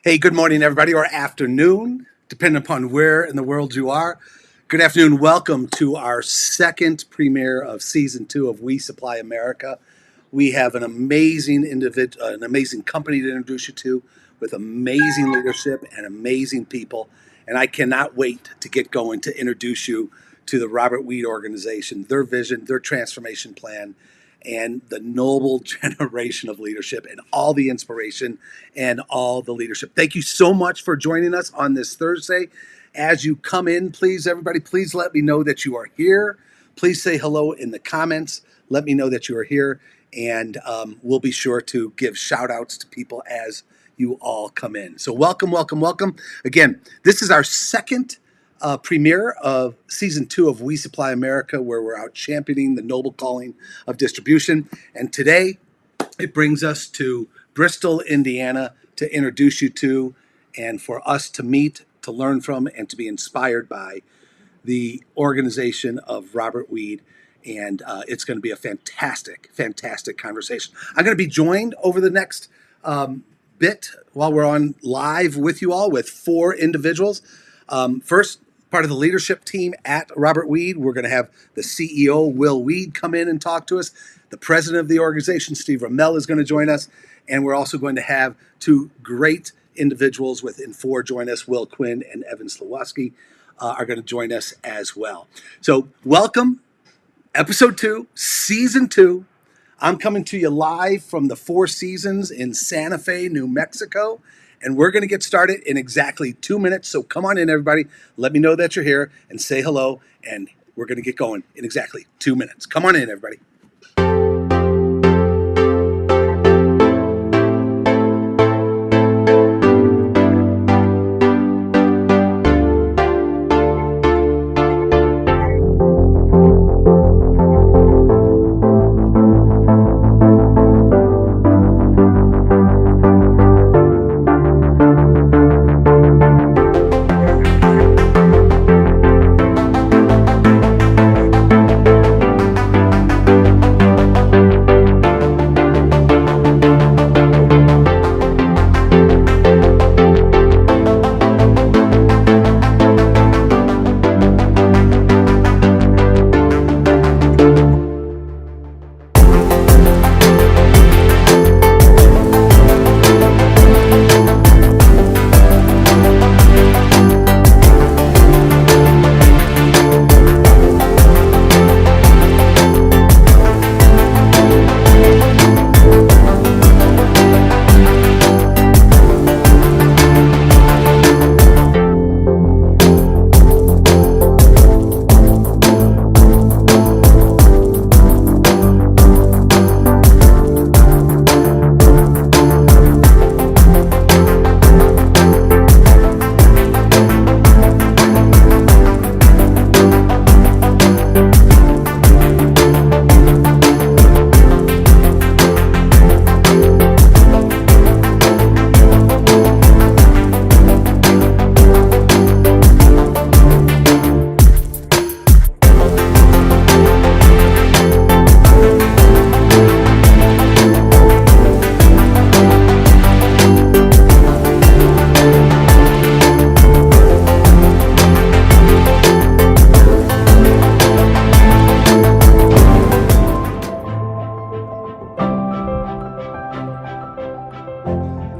Hey, good morning, everybody, or afternoon, depending upon where in the world you are. Good afternoon. Welcome to our second premiere of season 2 of We Supply America. We have an amazing an amazing company to introduce you to, with amazing leadership and amazing people. And I cannot wait to get going to introduce you to the Robert Weed organization, their vision, their transformation plan, and the noble generation of leadership and all the inspiration and all the leadership. Thank you so much for joining us on this Thursday. As you come in, please, everybody, please let me know that you are here. Please say hello in the comments. Let me know that you are here, and we'll be sure to give shout outs to people as you all come in. So welcome, welcome, welcome. Again, this is our second premiere of season 2 of We Supply America, where we're out championing the noble calling of distribution. And today it brings us to Bristol, Indiana, to introduce you to and for us to meet, to learn from, and to be inspired by the organization of Robert Weed. And it's going to be a fantastic, fantastic conversation. I'm going to be joined over the next bit while we're on live with you all with 4 individuals. First, part of the leadership team at Robert Weed, we're going to have the CEO, Will Weed, come in and talk to us. The president of the organization, Steve Ramel, is going to join us. And we're also going to have 2 great individuals within 4 join us. Will Quinn and Evan Slowoski are going to join us as well. So welcome, episode 2, season 2. I'm coming to you live from the 4 Seasons in Santa Fe, New Mexico. And we're going to get started in exactly 2 minutes. So come on in, everybody. Let me know that you're here and say hello. And we're going to get going in exactly 2 minutes. Come on in, everybody.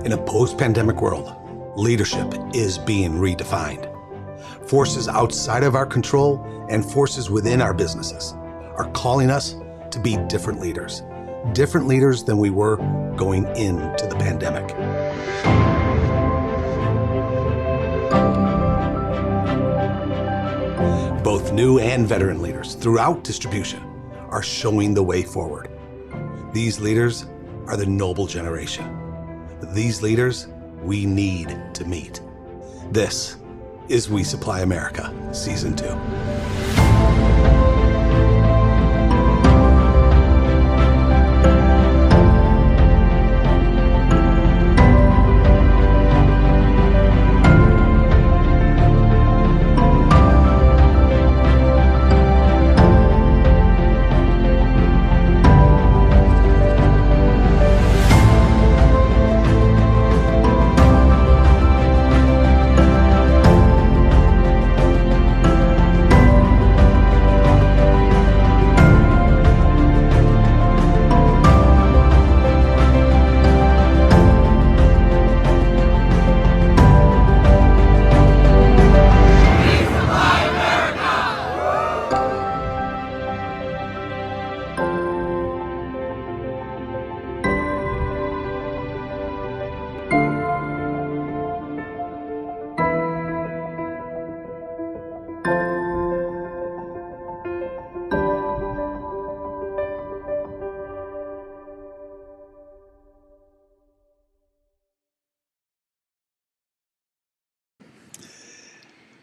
In a post-pandemic world, leadership is being redefined. Forces outside of our control and forces within our businesses are calling us to be different leaders than we were going into the pandemic. Both new and veteran leaders throughout distribution are showing the way forward. These leaders are the noble generation. These leaders we need to meet. This is We Supply America, Season 2.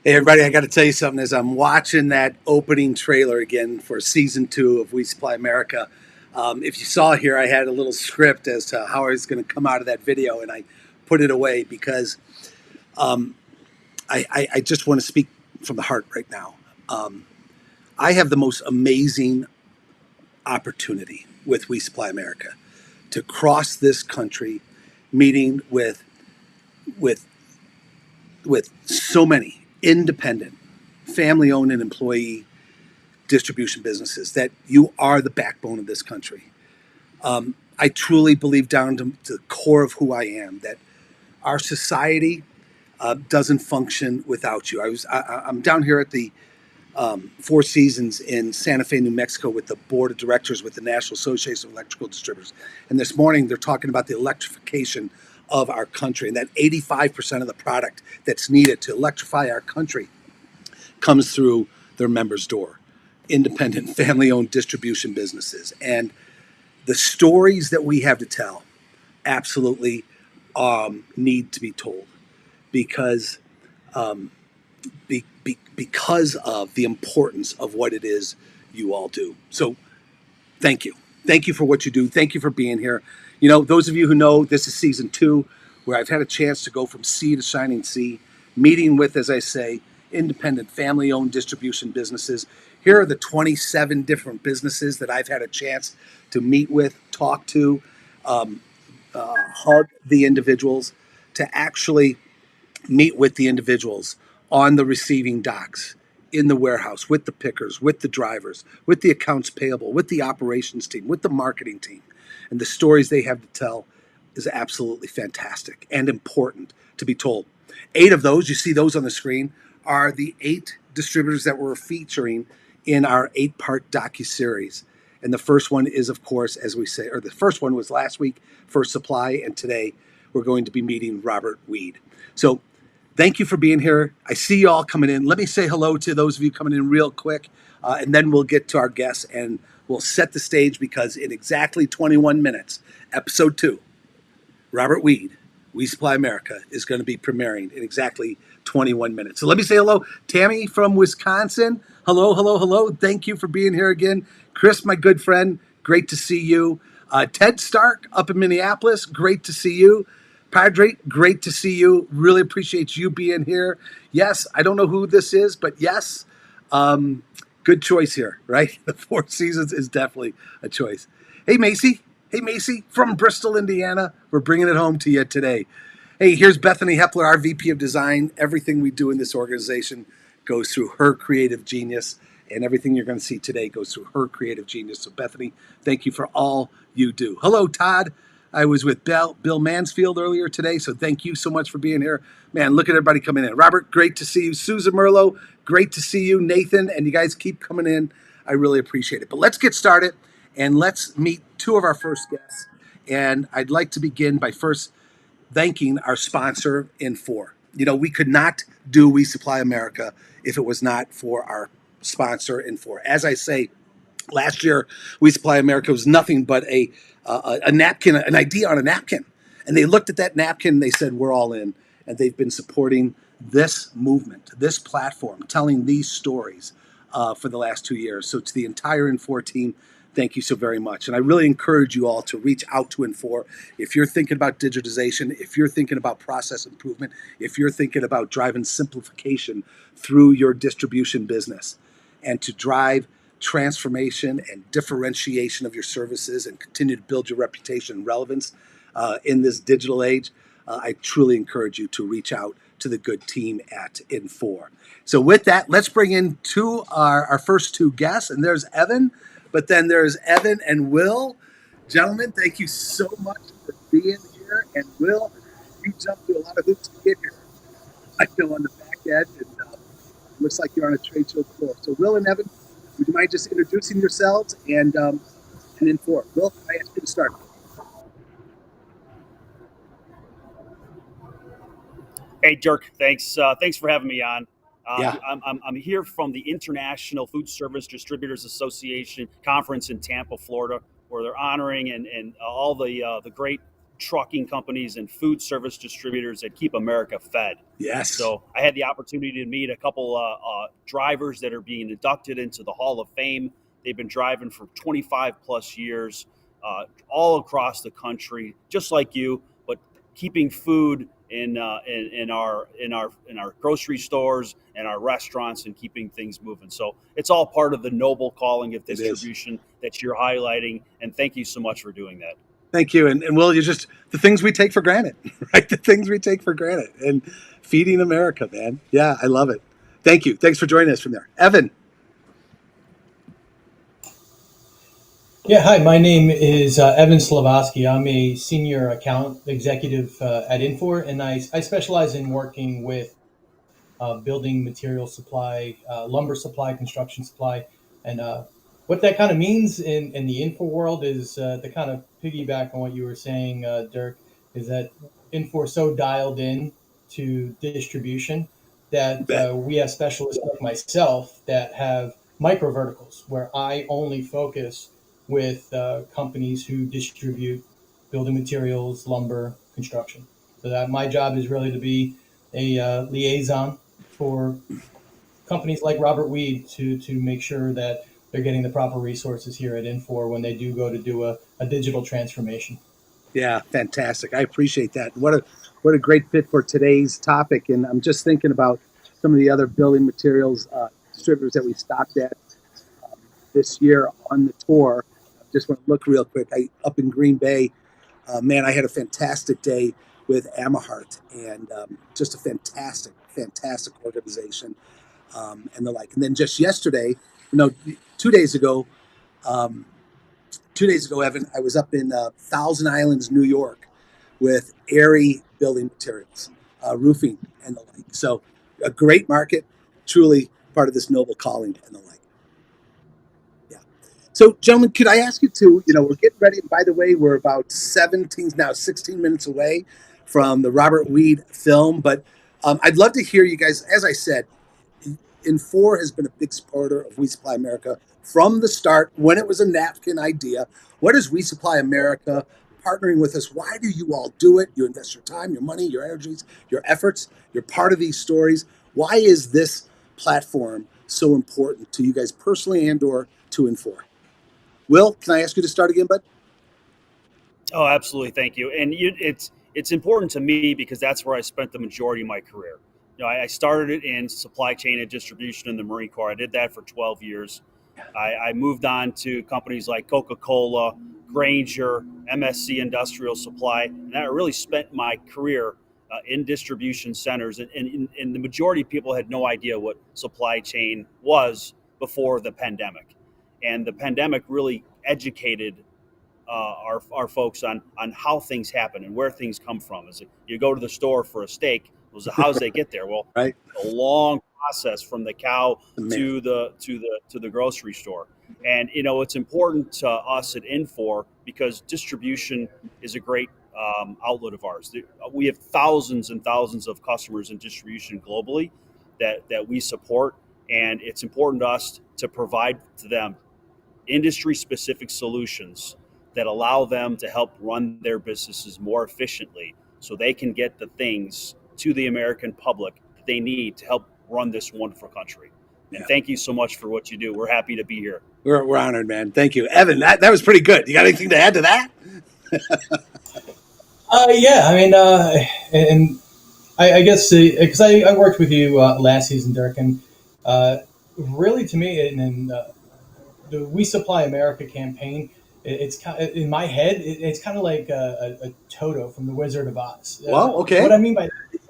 Hey, everybody, I got to tell you something. As I'm watching that opening trailer again for season 2 of We Supply America, if you saw here, I had a little script as to how I was going to come out of that video, and I put it away because um, I just want to speak from the heart right now. Um, I have the most amazing opportunity with We Supply America to cross this country, meeting with with so many independent, family-owned and employee distribution businesses that you are the backbone of this country. I truly believe down to the core of who I am that our society doesn't function without you. I'm down here at the Four Seasons in Santa Fe, New Mexico, with the board of directors with the National Association of Electrical Distributors. And this morning they're talking about the electrification of our country, and that 85% of the product that's needed to electrify our country comes through their members' door, independent, family owned distribution businesses. And the stories that we have to tell absolutely need to be told because because of the importance of what it is you all do. So thank you. Thank you for what you do. Thank you for being here. You know, those of you who know, this is season 2, where I've had a chance to go from sea to shining sea, meeting with, as I say, independent, family owned distribution businesses. Here are the 27 different businesses that I've had a chance to meet with, talk to, hug the individuals, to actually meet with the individuals on the receiving docks, in the warehouse, with the pickers, with the drivers, with the accounts payable, with the operations team, with the marketing team. And the stories they have to tell is absolutely fantastic and important to be told. 8 of those, you see those on the screen, are the 8 distributors that we're featuring in our 8-part docuseries. And the first one is, of course, as we say, or the first one was last week, First Supply, and today we're going to be meeting Robert Weed. So thank you for being here. I see you all coming in. Let me say hello to those of you coming in real quick, and then we'll get to our guests and we'll set the stage because in exactly 21 minutes, episode 2, Robert Weed, We Supply America, is going to be premiering in exactly 21 minutes. So let me say hello. Tammy from Wisconsin. Hello, hello, hello. Thank you for being here again. Chris, my good friend, great to see you. Ted Stark up in Minneapolis, great to see you. Padre, great to see you. Really appreciate you being here. Yes, I don't know who this is, but yes, good choice here, right? The Four Seasons is definitely a choice. Hey, Macy. Hey, Macy from Bristol, Indiana. We're bringing it home to you today. Hey, here's Bethany Hepler, our VP of Design. Everything we do in this organization goes through her creative genius, and everything you're going to see today goes through her creative genius. So, Bethany, thank you for all you do. Hello, Todd. I was with Bill Mansfield earlier today, so thank you so much for being here. Man, look at everybody coming in. Robert, great to see you. Susan Merlo, great to see you. Nathan, and you guys keep coming in. I really appreciate it. But let's get started, and let's meet 2 of our first guests. And I'd like to begin by first thanking our sponsor, Infor. You know, we could not do We Supply America if it was not for our sponsor, Infor. As I say, last year, We Supply America was nothing but a napkin, an idea on a napkin. And they looked at that napkin and they said, we're all in. And they've been supporting this movement, this platform, telling these stories for the last 2 years. So to the entire Infor team, thank you so very much. And I really encourage you all to reach out to Infor. If you're thinking about digitization, if you're thinking about process improvement, if you're thinking about driving simplification through your distribution business, and to drive transformation and differentiation of your services and continue to build your reputation and relevance in this digital age, I truly encourage you to reach out to the good team at Infor. So with that, let's bring in our first 2 guests, and there's Evan, but then there's Evan and Will. Gentlemen, thank you so much for being here. And Will, you jumped through a lot of hoops to get here. I know on the back end, and looks like you're on a trade show floor. So Will and Evan, would you mind just introducing yourselves and Infor? Will, can I ask you to start? Hey, Dirk, thanks for having me on. Yeah. I'm here from the International Food Service Distributors Association conference in Tampa, Florida, where they're honoring and all the great trucking companies and food service distributors that keep America fed. Yes. So I had the opportunity to meet a couple drivers that are being inducted into the Hall of Fame. They've been driving for 25 plus years, all across the country, just like you, but keeping food in our grocery stores and our restaurants and keeping things moving. So it's all part of the noble calling of It is. distribution that you're highlighting. And thank you so much for doing that. Thank you. And Will, you just the things we take for granted, right? The things we take for granted and feeding America, man. Yeah, I love it. Thank you. Thanks for joining us from there. Evan. Yeah, hi, my name is Evan Slavosky. I'm a senior account executive at Infor, and I specialize in working with building material supply, lumber supply, construction supply. And what that kind of means in the Infor world is to kind of piggyback on what you were saying, Dirk, is that Infor is so dialed in to distribution You that bet. we have specialists like myself that have micro verticals where I only focus with companies who distribute building materials, lumber, construction. So that my job is really to be a liaison for companies like Robert Weed to make sure that they're getting the proper resources here at Infor when they do go to do a digital transformation. Yeah, fantastic. I appreciate that. What a great fit for today's topic. And I'm just thinking about some of the other building materials distributors that we stopped at this year on the tour. I just want to look real quick. I up in Green Bay. Man, I had a fantastic day with Amahart, and just a fantastic organization, and the like. And then just yesterday, no, 2 days ago, um, 2 days ago, Evan, I was up in Thousand Islands, New York, with Airy Building Materials, roofing, and the like. So, a great market, truly part of this noble calling and the like. Yeah. So, gentlemen, could I ask you to, we're getting ready. By the way, we're about 17, now 16 minutes away from the Robert Weed film, but I'd love to hear you guys. As I said, Infor has been a big supporter of We Supply America from the start when it was a napkin idea. What is We Supply America partnering with us? Why do you all do it? You invest your time, your money, your energies, your efforts. You're part of these stories. Why is this platform so important to you guys personally and or to Infor? Will, can I ask you to start again, bud? Oh, absolutely. Thank you. And it's important to me because that's where I spent the majority of my career. I started it in supply chain and distribution in the Marine Corps. I did that for 12 years. I moved on to companies like Coca-Cola, Granger, MSC Industrial Supply, and I really spent my career in distribution centers. And the majority of people had no idea what supply chain was before the pandemic. And the pandemic really educated our folks on how things happen and where things come from. Is it, you go to the store for a steak? Was how does they get there? Well, Right? a long process from the cow Man. to the grocery store. And it's important to us at Infor because distribution is a great outlet of ours. We have thousands and thousands of customers in distribution globally that we support, and it's important to us to provide to them industry specific solutions that allow them to help run their businesses more efficiently so they can get the things to the American public that they need to help run this wonderful country. And Yeah. thank you so much for what you do. We're happy to be here. We're honored, man. Thank you. Evan, that was pretty good. You got anything to add to that? Yeah, I mean, and I guess because I worked with you last season, Dirk, and uh, really to me, and the We Supply America campaign, it's kind of, in my head, it's kind of like a Toto from the Wizard of Oz. Well, What okay. I mean by that,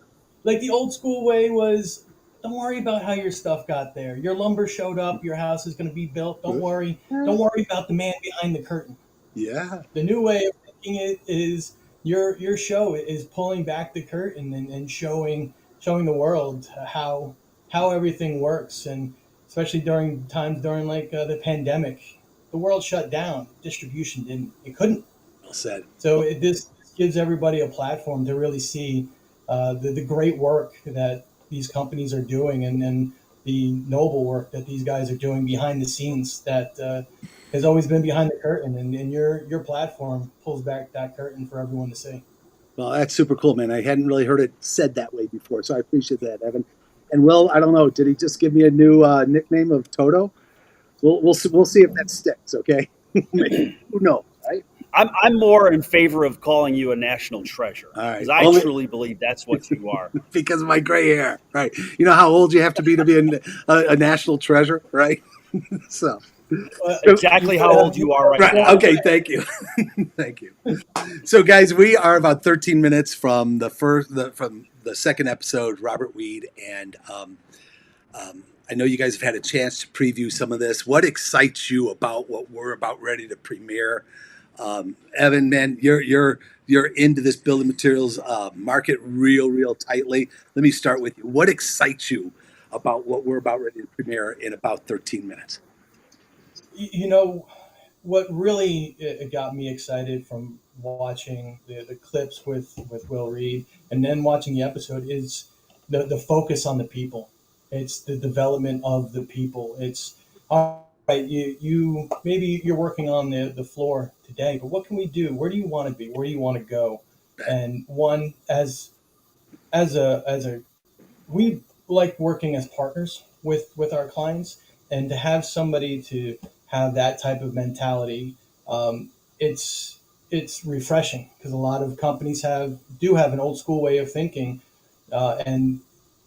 like the old school way was, don't worry about how your stuff got there. Your lumber showed up. Your house is going to be built. Don't worry. Don't worry about the man behind the curtain. Yeah. The new way of thinking it is your show is pulling back the curtain and showing the world how everything works, and especially during times during like the pandemic, the world shut down, distribution didn't, it couldn't. Well said. So this gives everybody a platform to really see the great work that these companies are doing, and the noble work that these guys are doing behind the scenes that has always been behind the curtain, and your platform pulls back that curtain for everyone to see. Well, that's super cool, man. I hadn't really heard it said that way before, so I appreciate that, Evan. And Will, I don't know, did he just give me a new nickname of Toto? We'll see if that sticks. Okay, who knows, right? I'm more in favor of calling you a national treasure All right, because I only truly believe that's what you are. because of my gray hair, right? You know how old you have to be a national treasure, right? So, You Exactly how could have old you you are could right have right. now. one. Okay, thank you, thank you. So, guys, we are about 13 minutes from from the second episode, Robert Weed, and I know you guys have had a chance to preview some of this. What excites you about what we're about ready to premiere? Evan, man, you're into this building materials market real tightly. Let me start with you. What excites you about what we're about ready to premiere in about 13 minutes? You know what really got me excited from watching the clips with Will Reed and then watching the episode is the focus on the people. It's the development of the people. It's all right. You maybe you're working on the floor today, but what can we do? Where do you want to be? Where do you want to go? And one as a we like working as partners with our clients, and to have somebody to have that type of mentality, um, it's it's refreshing because a lot of companies have an old school way of thinking, and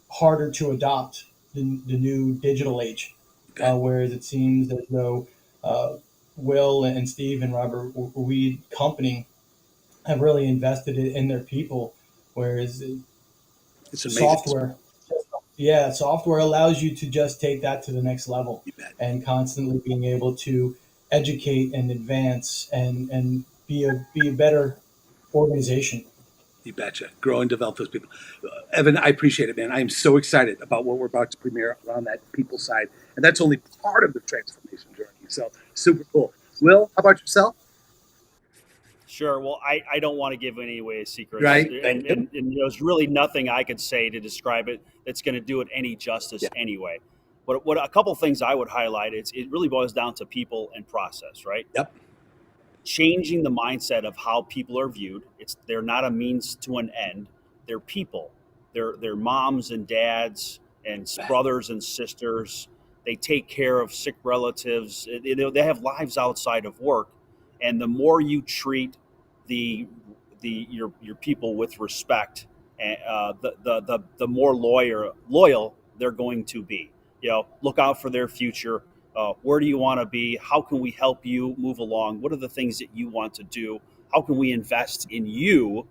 harder to adopt the new digital age, Okay. whereas it seems as though uh, Will and Steve and Robert Weed company have really invested in their people, whereas It's an amazing story. software yeah, software allows you to just take that to the next level You bet. and constantly being able to educate and advance and be a better organization. You betcha. Grow and develop those people. Evan, I appreciate it, man. I am so excited about what we're about to premiere around that people side. And that's only part of the transformation journey. So super cool. Will, how about yourself? Sure. Well, I don't want to give any away secrets, Right. Thank you. and there's really nothing I could say to describe it that's going to do it any justice Yeah. anyway. But what a couple things I would highlight is it really boils down to people and process, right? Yep. Changing the mindset of how people are viewed. They're not a means to an end. They're people. They're moms and dads and brothers and sisters. They take care of sick relatives. They have lives outside of work, and the more you treat the your people with respect, the more loyal they're going to be. Look out for their future. Where do you want to be? How can we help you move along? What are the things that you want to do? How can we invest in you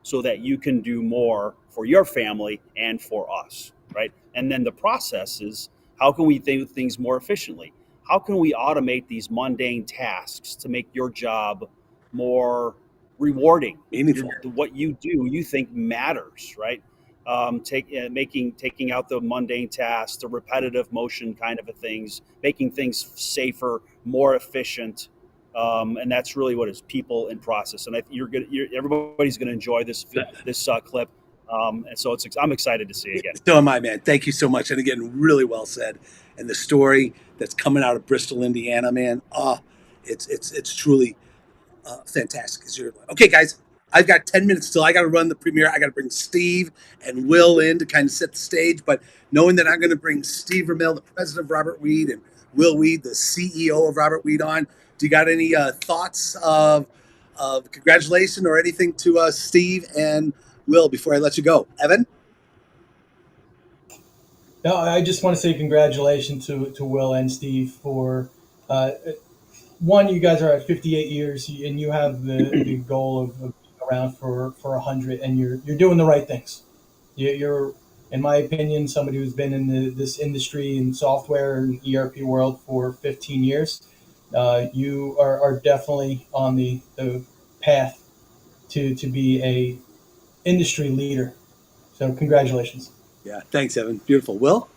so that you can do more for your family and for us, right? And then the process is how can we do things more efficiently? How can we automate these mundane tasks to make your job more rewarding? Meaningful. What you do, you think matters, right? Taking out the mundane tasks, the repetitive motion kind of things, making things safer, more efficient, and that's really what is people and process. And everybody's going to enjoy this clip, and so I'm excited to see it again. So am I, man. Thank you so much. And again, really well said. And the story that's coming out of Bristol, Indiana, man. It's truly fantastic. Okay, guys, I've got 10 minutes still. I got to run the premiere. I got to bring Steve and Will in to kind of set the stage. But knowing that I'm going to bring Steve Ramil, the president of Robert Weed, and Will Weed, the CEO of Robert Weed, on, do you got any thoughts of congratulations or anything to Steve and Will before I let you go? Evan? No, I just want to say congratulations to Will and Steve for uh, one. You guys are at 58 years, and you have the goal of being around for 100, and you're doing the right things. You're, in my opinion, somebody who's been in this industry in software and ERP world for 15 years. You are definitely on the path to be a industry leader. So congratulations. Yeah, thanks, Evan. Beautiful. Will?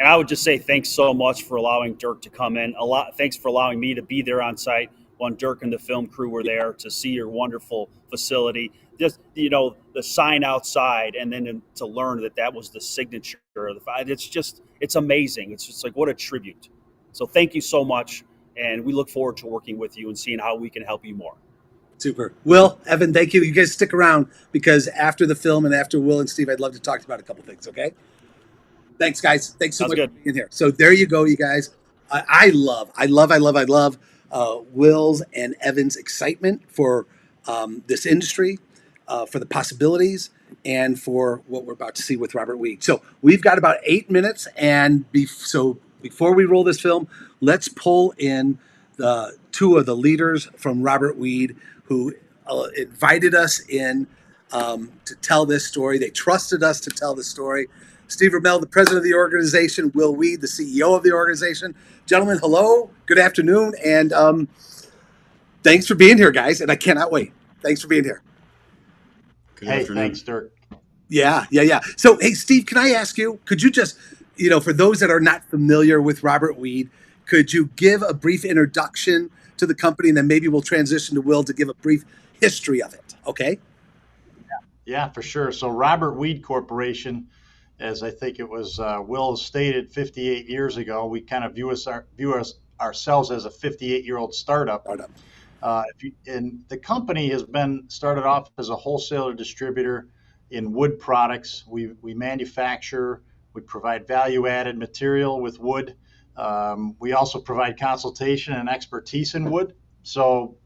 And I would just say thanks so much for allowing Dirk to come in. Thanks for allowing me to be there on site when Dirk and the film crew were there to see your wonderful facility. Just the sign outside, and then to learn that was the signature of the. It's amazing. It's just like what a tribute. So thank you so much. And we look forward to working with you and seeing how we can help you more. Super. Will, Evan, thank you. You guys stick around because after the film and after Will and Steve, I'd love to talk about a couple things, okay? Thanks, guys. Thanks so Sounds much good. for being here. So there you go, you guys. I love Will's and Evan's excitement for this industry, for the possibilities, and for what we're about to see with Robert Weed. So we've got about 8 minutes, and so before we roll this film, let's pull in the two of the leaders from Robert Weed who invited us in to tell this story. They trusted us to tell this story. Steve Ramel, the president of the organization, Will Weed, the CEO of the organization. Gentlemen, hello, good afternoon, and thanks for being here, guys, and I cannot wait. Thanks for being here. Good afternoon. Thanks, Dirk. Yeah. So, hey, Steve, can I ask you, could you just, for those that are not familiar with Robert Weed, could you give a brief introduction to the company, and then maybe we'll transition to Will to give a brief history of it, okay? Yeah, for sure. So Robert Weed Corporation, as I think it was Will stated 58 years ago, we kind of view ourselves as a 58-year-old startup. And the company has been started off as a wholesaler distributor in wood products. We manufacture, we provide value-added material with wood. We also provide consultation and expertise in wood. So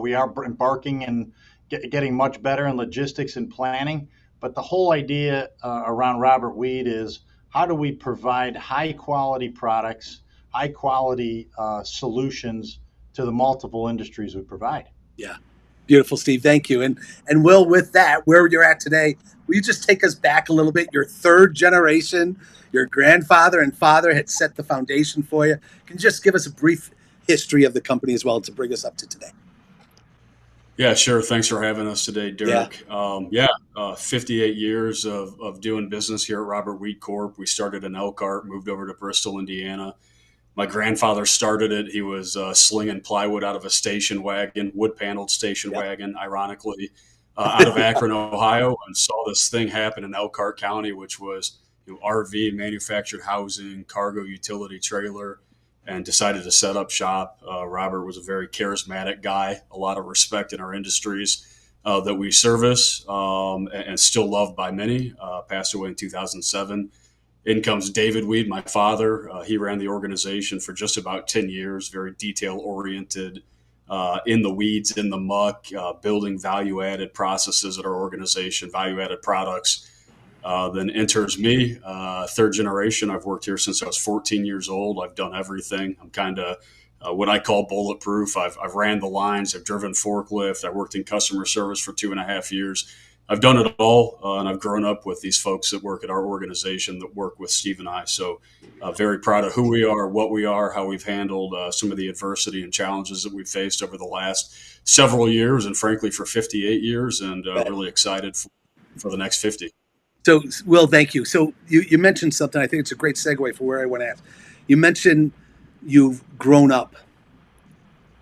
we are embarking and getting much better in logistics and planning. But the whole idea around Robert Weed is how do we provide high-quality products, high-quality solutions to the multiple industries we provide. Yeah. Beautiful, Steve. Thank you. And Will, with that, where you're at today, will you just take us back a little bit? Your third generation, your grandfather and father had set the foundation for you. Can you just give us a brief history of the company as well to bring us up to today? Yeah, sure. Thanks for having us today, Dirk. 58 years of doing business here at Robert Weed Corp. We started in Elkhart, moved over to Bristol, Indiana. My grandfather started it. He was slinging plywood out of a station wagon, wood-paneled station wagon, ironically, out of Akron, Ohio, and saw this thing happen in Elkhart County, which was RV, manufactured housing, cargo utility trailer, and decided to set up shop. Robert was a very charismatic guy, a lot of respect in our industries that we service, and still loved by many. Passed away in 2007. In comes David Weed, my father. He ran the organization for just about 10 years, very detail-oriented, in the weeds, in the muck, building value-added processes at our organization, value-added products. Then enters me, third generation. I've worked here since I was 14 years old. I've done everything. I'm kind of what I call bulletproof. I've ran the lines. I've driven forklift. I worked in customer service for 2.5 years. I've done it all, and I've grown up with these folks that work at our organization that work with Steve and I. So very proud of who we are, what we are, how we've handled some of the adversity and challenges that we've faced over the last several years, and frankly, for 58 years, and really excited for the next 50. So, Will, thank you. So you mentioned something. I think it's a great segue for where I want to ask. You mentioned you've grown up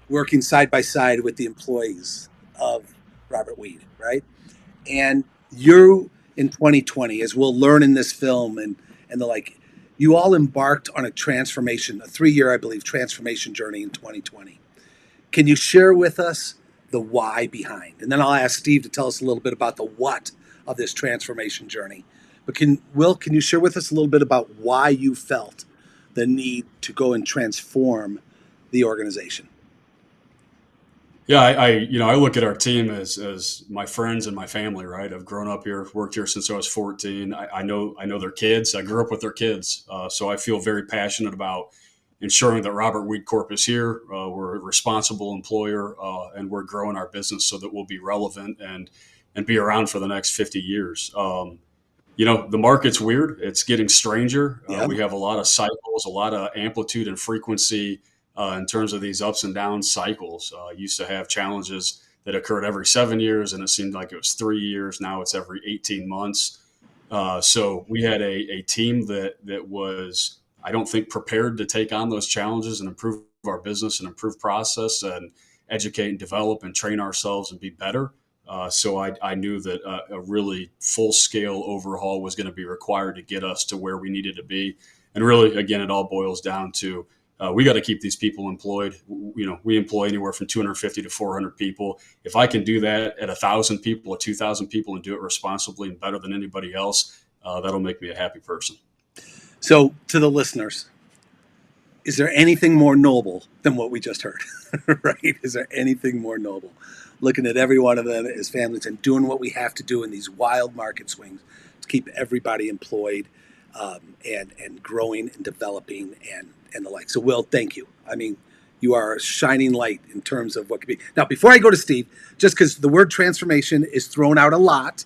working side by side with the employees of Robert Weed, right? And you, in 2020, as we'll learn in this film and the like, you all embarked on a transformation, a 3-year, I believe, transformation journey in 2020. Can you share with us the why behind? And then I'll ask Steve to tell us a little bit about the what of this transformation journey. But can you share with us a little bit about why you felt the need to go and transform the organization? Yeah, I look at our team as my friends and my family, right? I've grown up here, worked here since I was 14. I know their kids. I grew up with their kids. So I feel very passionate about ensuring that Robert Weed Corp is here. We're a responsible employer, and we're growing our business so that we'll be relevant and be around for the next 50 years. The market's weird. It's getting stranger. We have a lot of cycles, a lot of amplitude and frequency in terms of these ups and down cycles. Used to have challenges that occurred every 7 years, and it seemed like it was 3 years. Now it's every 18 months. So we had a team that was, I don't think, prepared to take on those challenges and improve our business and improve process and educate and develop and train ourselves and be better. So I knew that a really full-scale overhaul was going to be required to get us to where we needed to be. And really, again, it all boils down to we got to keep these people employed. We employ anywhere from 250 to 400 people. If I can do that at 1,000 people or 2,000 people and do it responsibly and better than anybody else, that'll make me a happy person. So to the listeners, is there anything more noble than what we just heard? Right? Is there anything more noble? Looking at every one of them as families and doing what we have to do in these wild market swings to keep everybody employed, and growing and developing and the like. So, Will, thank you. I mean, you are a shining light in terms of what could be. Now, before I go to Steve, just because the word transformation is thrown out a lot,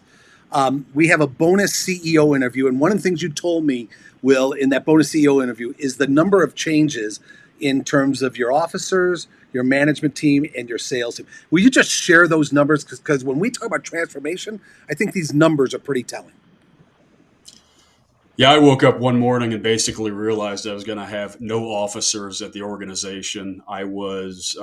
we have a bonus CEO interview. And one of the things you told me, Will, in that bonus CEO interview is the number of changes in terms of your officers, your management team, and your sales team. Will you just share those numbers? Because when we talk about transformation, I think these numbers are pretty telling. Yeah, I woke up one morning and basically realized I was going to have no officers at the organization. I was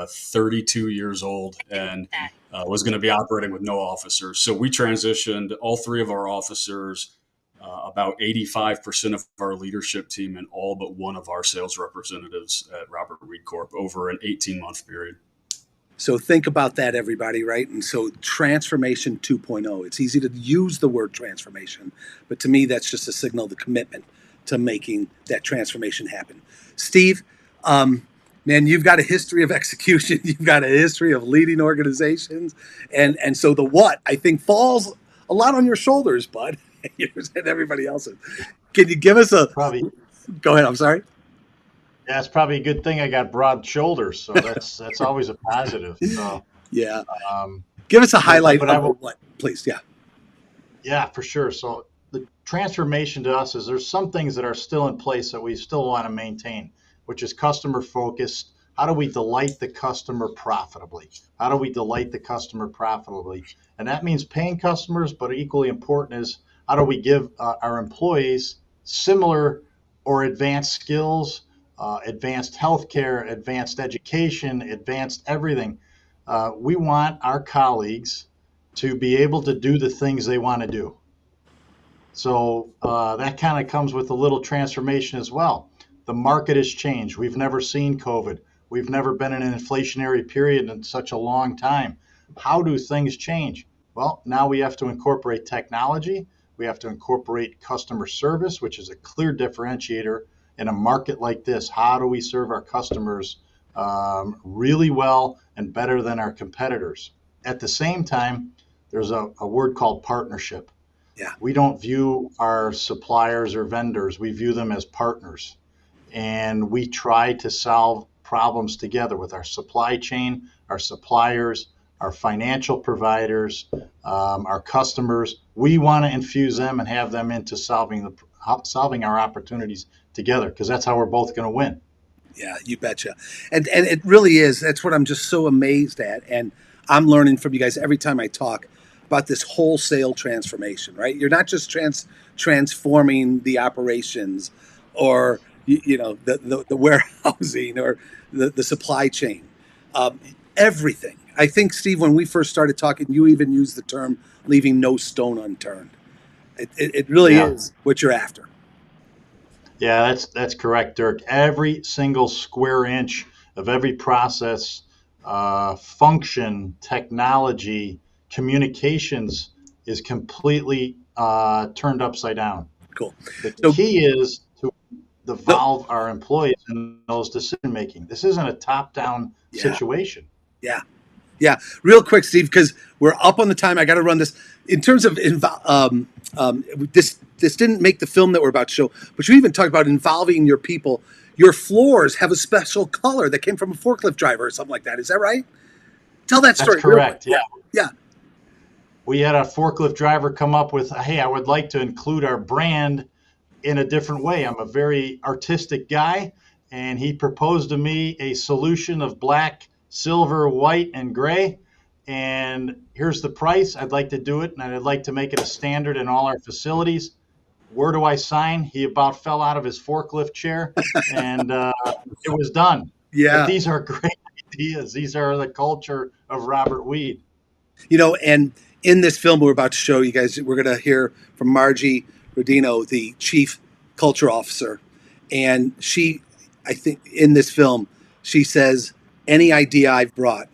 32 years old and was going to be operating with no officers. So we transitioned all three of our officers, about 85% of our leadership team, and all but one of our sales representatives at Robert Reed Corp over an 18-month period. So think about that, everybody, right? And so transformation 2.0, it's easy to use the word transformation, but to me, that's just a signal of the commitment to making that transformation happen. Steve, man, you've got a history of execution. You've got a history of leading organizations. And so the what, I think, falls a lot on your shoulders, bud. Yours and everybody else's. Can you give us a... Probably. Go ahead, I'm sorry. Yeah, it's probably a good thing I got broad shoulders, so that's always a positive. So, yeah. Give us a highlight of what, please. Yeah. Yeah, for sure. So the transformation to us is there's some things that are still in place that we still want to maintain, which is customer focused. How do we delight the customer profitably? How do we delight the customer profitably? And that means paying customers, but equally important is how do we give our employees similar or advanced skills, advanced healthcare, advanced education, advanced everything. We want our colleagues to be able to do the things they want to do. So that kind of comes with a little transformation as well. The market has changed. We've never seen COVID. We've never been in an inflationary period in such a long time. How do things change? Well, now we have to incorporate technology. We have to incorporate customer service, which is a clear differentiator in a market like this. How do we serve our customers really well and better than our competitors? At the same time, there's a word called partnership. Yeah. We don't view our suppliers or vendors. We view them as partners. And we try to solve problems together with our supply chain, our suppliers, our financial providers, our customers. We want to infuse them and have them into solving our opportunities together, because that's how we're both going to win. Yeah, you betcha. And it really is. That's what I'm just so amazed at. And I'm learning from you guys every time I talk about this wholesale transformation, right? You're not just transforming the operations or, the warehousing or the supply chain, everything. I think, Steve, when we first started talking, you even used the term leaving no stone unturned. It really is what you're after. Yeah, that's correct, Dirk. Every single square inch of every process, function, technology, communications is completely turned upside down. Cool. The key is to involve our employees in those decision making. This isn't a top-down situation. Yeah. Yeah. Real quick, Steve, because we're up on the time. I got to run this. In terms of this didn't make the film that we're about to show, but you even talked about involving your people. Your floors have a special color that came from a forklift driver or something like that. Is that right? Tell that story. That's correct. Yeah. Yeah. We had a forklift driver come up with, hey, I would like to include our brand in a different way. I'm a very artistic guy, and he proposed to me a solution of black, silver, white, and gray. And here's the price. I'd like to do it, and I'd like to make it a standard in all our facilities. Where do I sign? He about fell out of his forklift chair, and it was done. Yeah. But these are great ideas. These are the culture of Robert Weed. And in this film we're about to show you guys, we're going to hear from Margie Rodino, the chief culture officer. And she I think in this film, she says, any idea I've brought,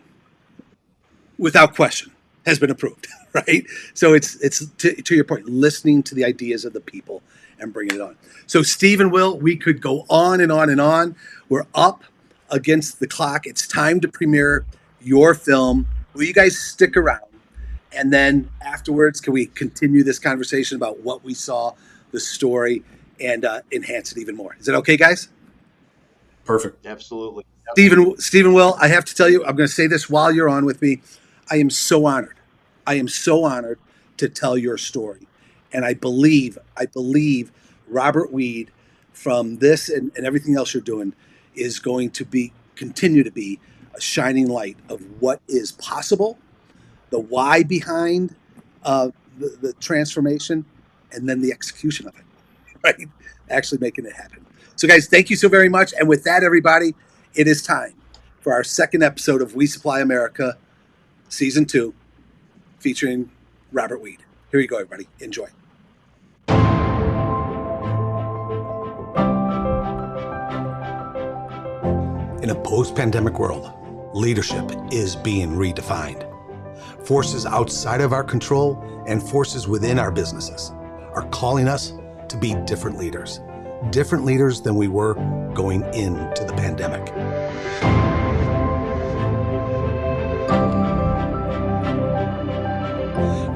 without question, has been approved, right? So it's to your point, listening to the ideas of the people and bringing it on. So Steve and Will, we could go on and on and on. We're up against the clock. It's time to premiere your film. Will you guys stick around? And then afterwards, can we continue this conversation about what we saw, the story, and enhance it even more? Is that okay, guys? Perfect. Absolutely. Stephen Will, I have to tell you, I'm going to say this while you're on with me. I am so honored. I am so honored to tell your story. And I believe Robert Weed, from this and everything else you're doing, is going to continue to be a shining light of what is possible, the why behind the transformation, and then the execution of it, right? Actually making it happen. So, guys, thank you so very much. And with that, everybody, it is time for our second episode of We Supply America, Season 2, featuring Robert Weed. Here you go, everybody. Enjoy. In a post-pandemic world, leadership is being redefined. Forces outside of our control and forces within our businesses are calling us to be different leaders than we were going into the pandemic.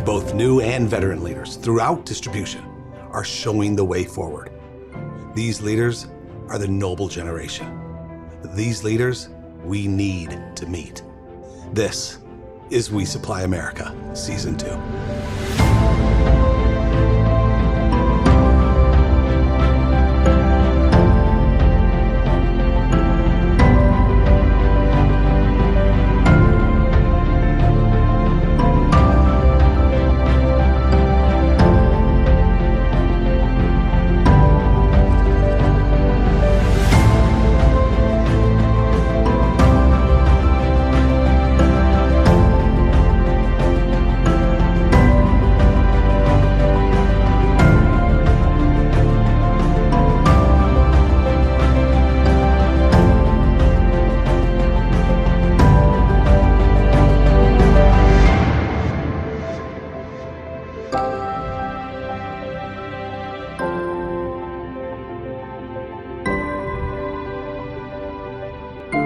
Both new and veteran leaders throughout distribution are showing the way forward. These leaders are the noble generation. These leaders we need to meet. This is We Supply America, Season 2.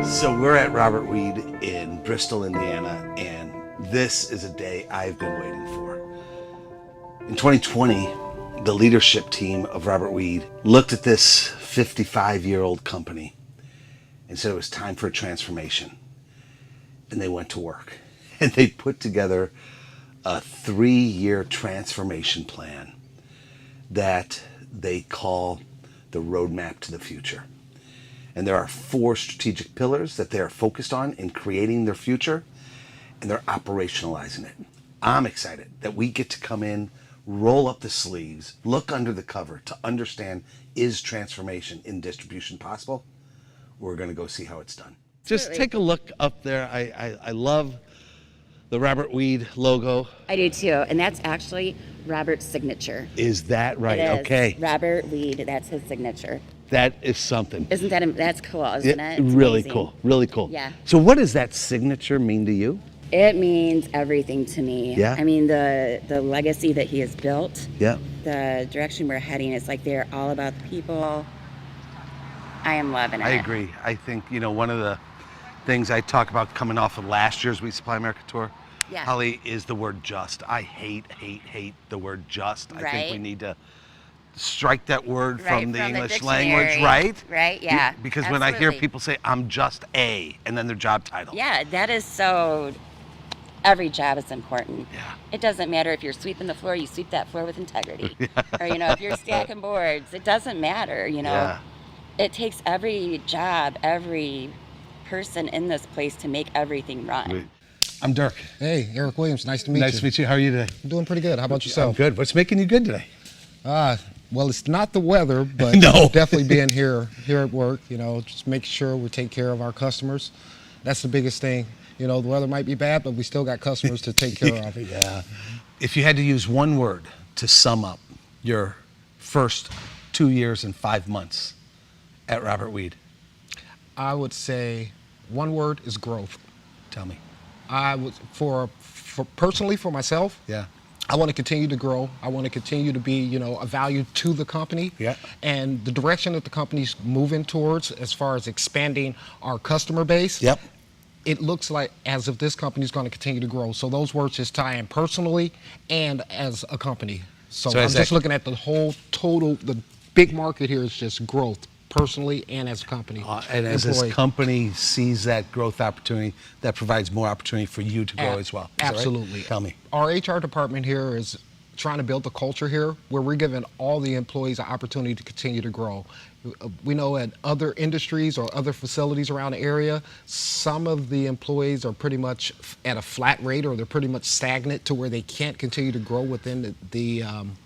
So we're at Robert Weed in Bristol, Indiana, and this is a day I've been waiting for. In 2020, the leadership team of Robert Weed looked at this 55-year-old company and said it was time for a transformation. And they went to work. And they put together a 3-year transformation plan that they call the Roadmap to the Future. And there are 4 strategic pillars that they are focused on in creating their future, and they're operationalizing it. I'm excited that we get to come in, roll up the sleeves, look under the cover to understand, is transformation in distribution possible? We're going to go see how it's done. Just take a look up there. I love the Robert Weed logo. I do too, and that's actually Robert's signature. Is that right? It is. Okay. Robert Weed, that's his signature. That is something. Isn't that's cool, isn't it? It's really amazing. cool. Really cool. Yeah. So what does that signature mean to you? It means everything to me. Yeah. I mean, the legacy that he has built, Yeah. the direction we're heading, it's like they're all about the people. I am loving it. I agree. I think, one of the things I talk about coming off of last year's We Supply America tour, Yeah. Holly, is the word just. I hate the word just. I think Right. we need to strike that word Right, from the from the English language, dictionary. right? Right, yeah, Because when I hear absolutely. people say, I'm just a, and then their job title. Yeah, that is so. Every job is important. Yeah. It doesn't matter if you're sweeping the floor, you sweep that floor with integrity. Or, if you're stacking boards, it doesn't matter, Yeah. It takes every job, every person in this place to make everything run. I'm Dirk. Hey, Eric Williams, nice to meet you. Nice to meet you. How are you today? I'm doing pretty good. How about I'm yourself? good. What's making you good today? Well, it's not the weather, but No. definitely being here at work, just making sure we take care of our customers. That's the biggest thing. The weather might be bad, but we still got customers to take care of. Yeah. If you had to use one word to sum up your first 2 years and 5 months at Robert Weed, I would say one word is growth. Tell me. I would, for personally for myself, Yeah. I want to continue to grow. I want to continue to be, a value to the company. Yeah. And the direction that the company's moving towards as far as expanding our customer base. Yep. It looks like as if this company is going to continue to grow. So those words just tie in personally and as a company. So I'm just looking at the whole total, the big market here is just growth, personally and as a company. And as this company sees that growth opportunity, that provides more opportunity for you to grow as well. Is that right? Absolutely. Tell me. Our HR department here is trying to build a culture here where we're giving all the employees an opportunity to continue to grow. We know at other industries or other facilities around the area, some of the employees are pretty much at a flat rate or they're pretty much stagnant to where they can't continue to grow within the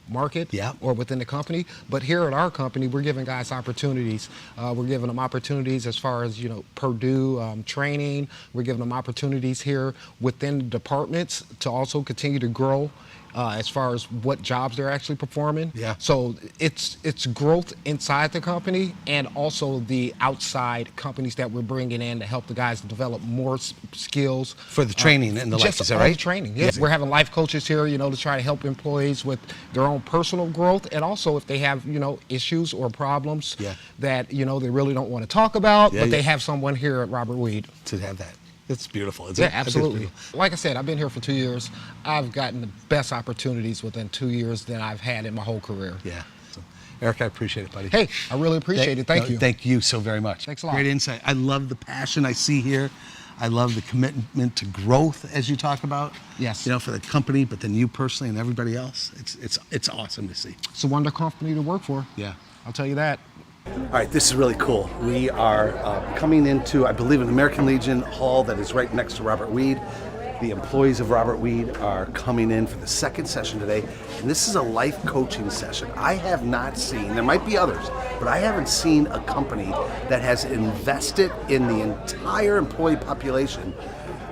market or within the company. But here at our company, we're giving guys opportunities. We're giving them opportunities as far as, Purdue training. We're giving them opportunities here within the departments to also continue to grow. As far as what jobs they're actually performing. Yeah. So it's growth inside the company and also the outside companies that we're bringing in to help the guys develop more skills. For the training and the life, is that right? The training, yes. Yeah. We're having life coaches here, to try to help employees with their own personal growth and also if they have, issues or problems that, they really don't want to talk about, but they have someone here at Robert Weed. To have that. It's beautiful. Yeah, absolutely. Like I said, I've been here for 2 years. I've gotten the best opportunities within 2 years than I've had in my whole career. Yeah. So, Eric, I appreciate it, buddy. Hey, I really appreciate it. Thank you. Thank you so very much. Thanks a lot. Great insight. I love the passion I see here. I love the commitment to growth as you talk about. Yes. For the company, but then you personally and everybody else. It's awesome to see. It's a wonderful company to work for. Yeah. I'll tell you that. All right, this is really cool. We are coming into, I believe, an American Legion hall that is right next to Robert Weed. The employees of Robert Weed are coming in for the second session today, and this is a life coaching session. I have not seen, there might be others, but I haven't seen a company that has invested in the entire employee population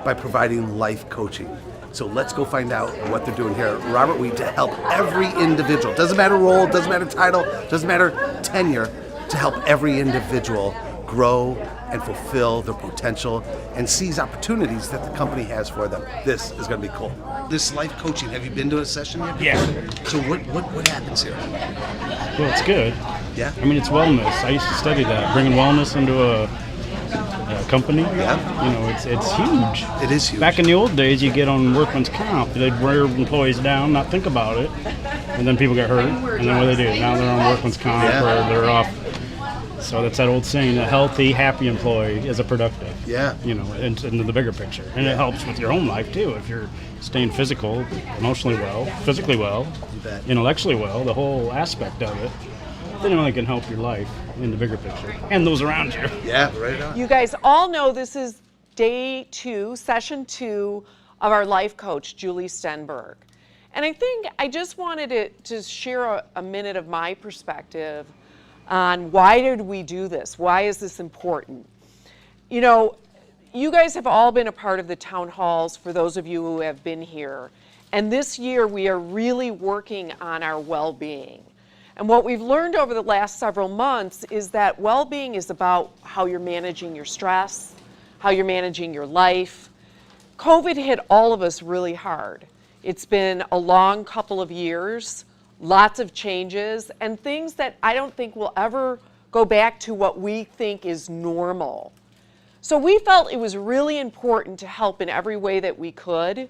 by providing life coaching. So let's go find out what they're doing here at Robert Weed to help every individual. Doesn't matter role, doesn't matter title, doesn't matter tenure, to help every individual grow and fulfill their potential and seize opportunities that the company has for them. This is going to be cool. This life coaching, have you been to a session yet? Yeah. So what happens here? Well, it's good. Yeah? I mean, it's wellness. I used to study that, bringing wellness into a company. Yeah. It's huge. It is huge. Back in the old days, you get on workman's comp. They'd wear employees down, not think about it, and then people get hurt. And then what do they do? Now they're on workman's comp or they're off. So that's that old saying, a healthy, happy employee is a productive. Yeah. Into the bigger picture. And it helps with your own life, too. If you're staying physical, emotionally well, physically well, intellectually well, the whole aspect of it, then it only can help your life in the bigger picture and those around you. Yeah, right on. You guys all know this is day 2, session 2 of our life coach, Julie Stenberg. And I think I just wanted to share a minute of my perspective on why did we do this? Why is this important? You guys have all been a part of the town halls for those of you who have been here. And this year we are really working on our well-being. And what we've learned over the last several months is that well-being is about how you're managing your stress, how you're managing your life. COVID hit all of us really hard. It's been a long couple of years. Lots of changes and things that I don't think will ever go back to what we think is normal. So we felt it was really important to help in every way that we could.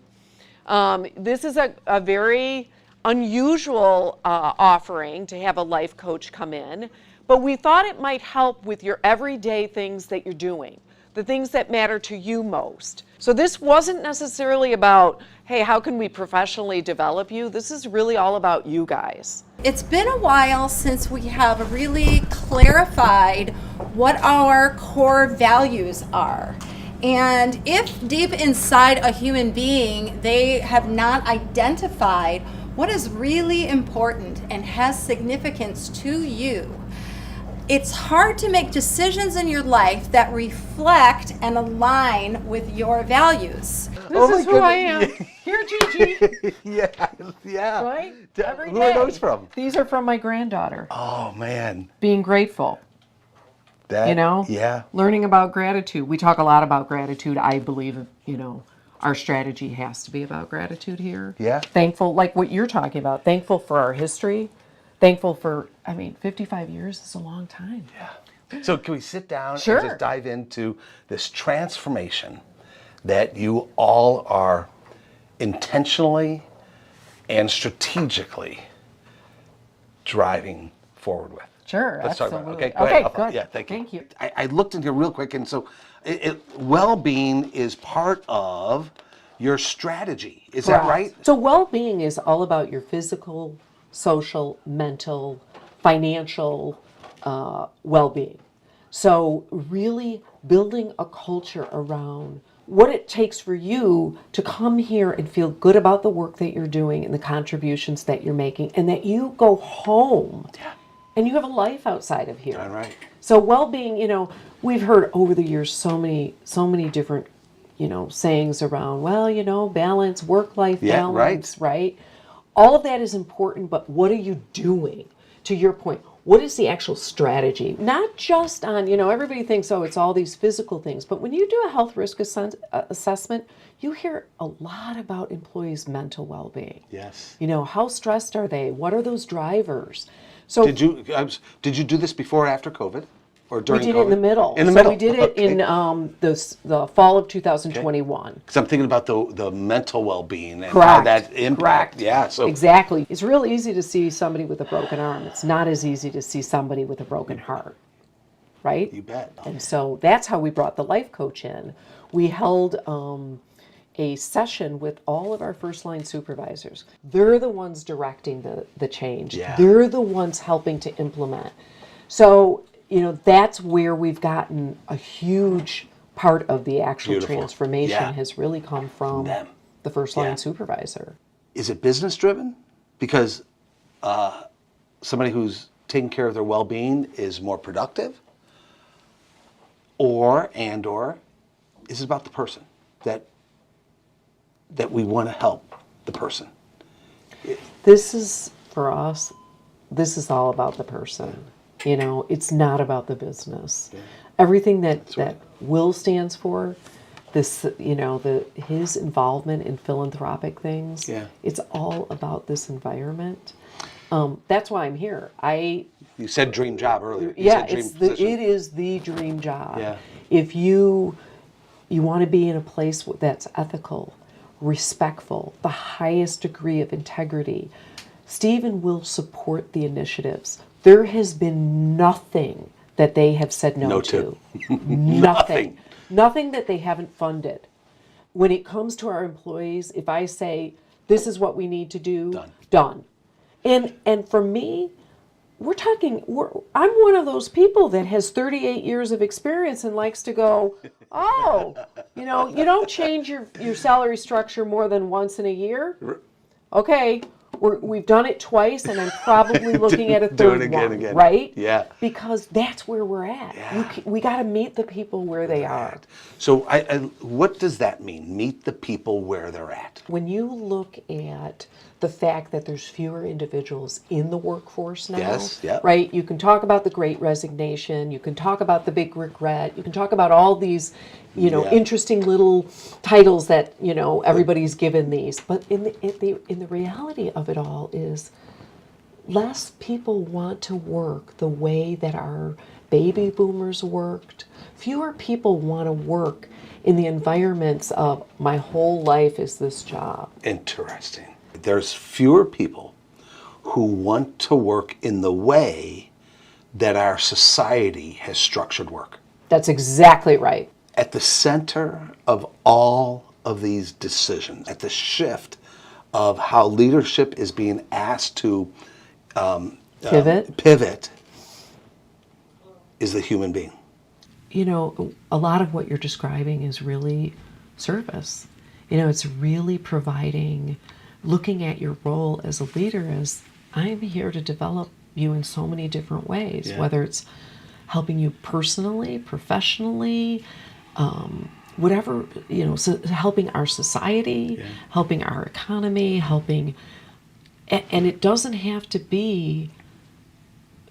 This is a very unusual offering to have a life coach come in, but we thought it might help with your everyday things that you're doing, the things that matter to you most. So this wasn't necessarily about, hey, how can we professionally develop you? This is really all about you guys. It's been a while since we have really clarified what our core values are. And if deep inside a human being, they have not identified what is really important and has significance to you, it's hard to make decisions in your life that reflect and align with your values. This is who I am. Here, Gigi. yeah. Right? Who are those from? These are from my granddaughter. Oh, man. Being grateful. That, you know? yeah. Learning about gratitude. We talk a lot about gratitude. I believe, our strategy has to be about gratitude here. Yeah. Thankful, like what you're talking about, thankful for our history, thankful for, 55 years is a long time. Yeah. So can we sit down Sure. and just dive into this transformation that you all are intentionally and strategically driving forward with? Sure, Let's talk about it. absolutely. Okay, go ahead. Good. Yeah, thank you. Thank you. I looked in here real quick, and so well-being is part of your strategy. Is that right? So well-being is all about your physical, social, mental, financial well-being. So really building a culture around what it takes for you to come here and feel good about the work that you're doing and the contributions that you're making, and that you go home and you have a life outside of here. All right. So well-being, we've heard over the years so many different, sayings around, balance, work-life balance, right? All of that is important, but what are you doing? To your point, what is the actual strategy? Not just on, everybody thinks, it's all these physical things, but when you do a health risk assessment, you hear a lot about employees' mental well-being. Yes. How stressed are they? What are those drivers? So Did you do this before or after COVID? Or during we did COVID? it in the middle. In the middle. We did it in the fall of 2021. Because I'm thinking about the mental well-being and how that impacts. Correct. Yeah. So exactly. It's real easy to see somebody with a broken arm. It's not as easy to see somebody with a broken heart, right? You bet. And so that's how we brought the life coach in. We held a session with all of our first line supervisors. They're the ones directing the change. Yeah. They're the ones helping to implement. So that's where we've gotten a huge part of the actual transformation has really come from them. The first line supervisor. Is it business driven? Because somebody who's taking care of their well-being is more productive? Or is it about the person that we want to help the person? This is, for us, this is all about the person. It's not about the business. Yeah. Everything that Will stands for, this, his involvement in philanthropic things, it's all about this environment. That's why I'm here. You said dream job earlier. It is the dream job. Yeah. If you want to be in a place that's ethical, respectful, the highest degree of integrity, Stephen will support the initiatives. There has been nothing that they have said no to. Nothing. Nothing that they haven't funded. When it comes to our employees, if I say, this is what we need to do, done. And for me, I'm one of those people that has 38 years of experience and likes to go, you don't change your salary structure more than once in a year. Okay. We've done it twice, and I'm probably looking at a third one, right? Yeah. Because that's where we're at. Yeah. We got to meet the people where they are. So what does that mean, meet the people where they're at? When you look at the fact that there's fewer individuals in the workforce now, right? You can talk about the Great Resignation, you can talk about the Big Regret, you can talk about all these, interesting little titles that, everybody's given these. But in the reality of it all is less people want to work the way that our baby boomers worked. Fewer people want to work in the environments of my whole life is this job. Interesting. There's fewer people who want to work in the way that our society has structured work. That's exactly right. At the center of all of these decisions, at the shift of how leadership is being asked to pivot is the human being. A lot of what you're describing is really service. It's really providing, looking at your role as a leader as I'm here to develop you in so many different ways, whether it's helping you personally, professionally, whatever, so helping our society, helping our economy, and it doesn't have to be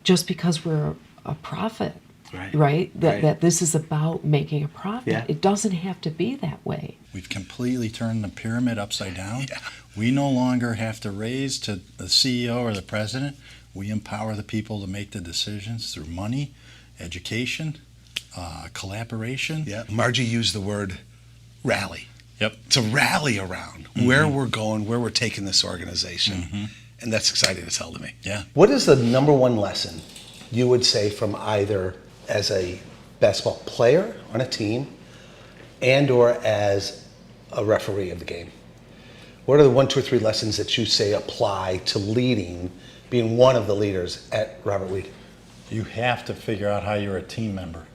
just because we're a profit right? That this is about making a profit. Yeah. It doesn't have to be that way. We've completely turned the pyramid upside down. Yeah. We no longer have to raise to the CEO or the president. We empower the people to make the decisions through money, education, collaboration. Yeah. Margie used the word rally. Yep. To rally around where we're going, where we're taking this organization. And that's exciting as hell to me. Yeah. What is the number one lesson you would say from either as a basketball player on a team and or as a referee of the game? What are the 1, 2, or 3 lessons that you say apply to leading, being one of the leaders at Robert Weed? You have to figure out how you're a team member.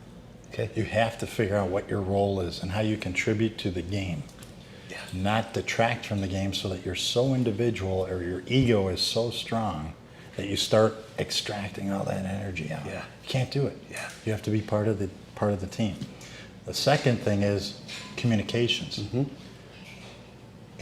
Okay. You have to figure out what your role is and how you contribute to the game. Yeah. Not detract from the game so that you're so individual or your ego is so strong that you start extracting all that energy out. Yeah. You can't do it. Yeah. You have to be part of the team. The second thing is communications.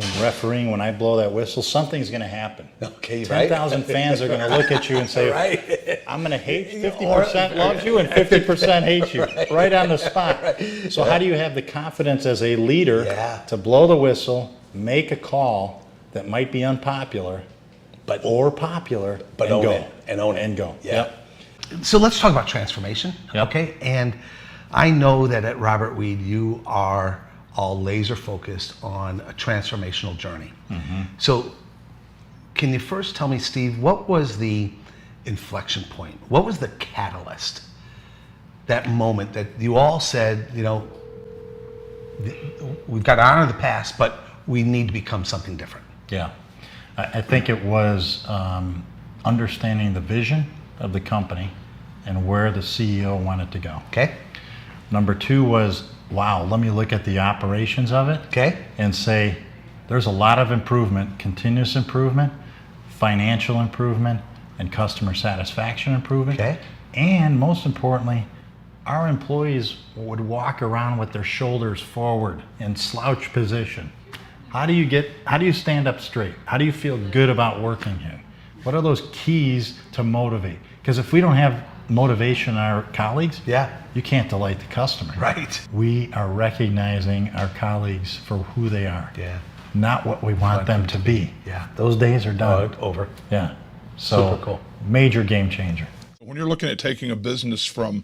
In refereeing, when I blow that whistle, something's going to happen. Okay, right. 10,000 fans are going to look at you and say, Right. I'm going to hate 50% loves you and 50% hates you, right on the spot. So how do you have the confidence as a leader to blow the whistle, make a call that might be unpopular, or popular, but and own go. it. And own it. And go. Yeah. So let's talk about transformation, okay? And I know that at Robert Weed, you are all laser focused on a transformational journey. So can you first tell me, Steve, what was the inflection point? What was the catalyst? That moment that you all said, you know, we've got to honor the past, but we need to become something different. Yeah. I think it was understanding the vision of the company and where the CEO wanted to go. Okay. Number 2 was, wow, let me look at the operations of it. Okay. And say, there's a lot of improvement, continuous improvement, financial improvement, and customer satisfaction improvement. Okay. And most importantly, our employees would walk around with their shoulders forward in slouch position. How do you stand up straight? How do you feel good about working here? What are those keys to motivate? Because if we don't have motivation in our colleagues, you can't delight the customer. Right. We are recognizing our colleagues for who they are, not what we want them to be. Yeah. Those days are done. Over. Yeah. So Super cool. Major game changer. When you're looking at taking a business from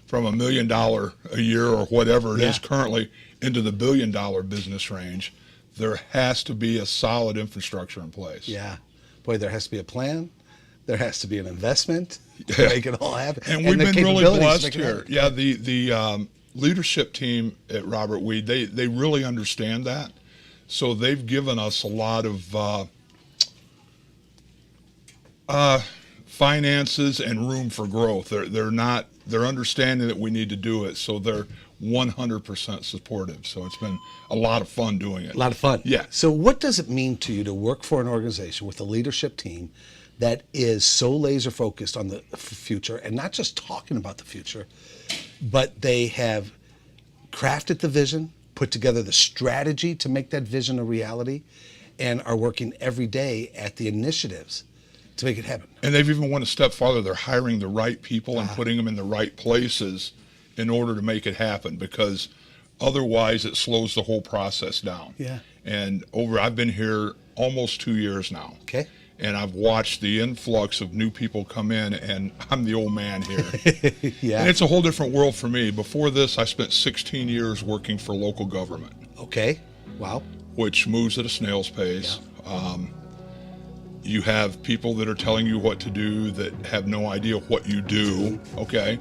$1 million a year or whatever it is currently into the $1 billion business range, there has to be a solid infrastructure in place. Yeah. Boy, there has to be a plan. There has to be an investment to make it all happen. And we've been really blessed here. Yeah, the leadership team at Robert Weed, they really understand that. So they've given us a lot of finances and room for growth. They're understanding that we need to do it. So they're 100% supportive. So it's been a lot of fun doing it. A lot of fun. Yeah. So what does it mean to you to work for an organization with a leadership team that is so laser focused on the future and not just talking about the future, but they have crafted the vision, put together the strategy to make that vision a reality, and are working every day at the initiatives to make it happen? And they've even went a step farther. They're hiring the right people and putting them in the right places in order to make it happen, because otherwise it slows the whole process down. Yeah. And I've been here almost 2 years now. Okay. And I've watched the influx of new people come in, and I'm the old man here. Yeah. And it's a whole different world for me. Before this, I spent 16 years working for local government. Okay. Wow. Which moves at a snail's pace. Yeah. You have people that are telling you what to do that have no idea what you do, okay?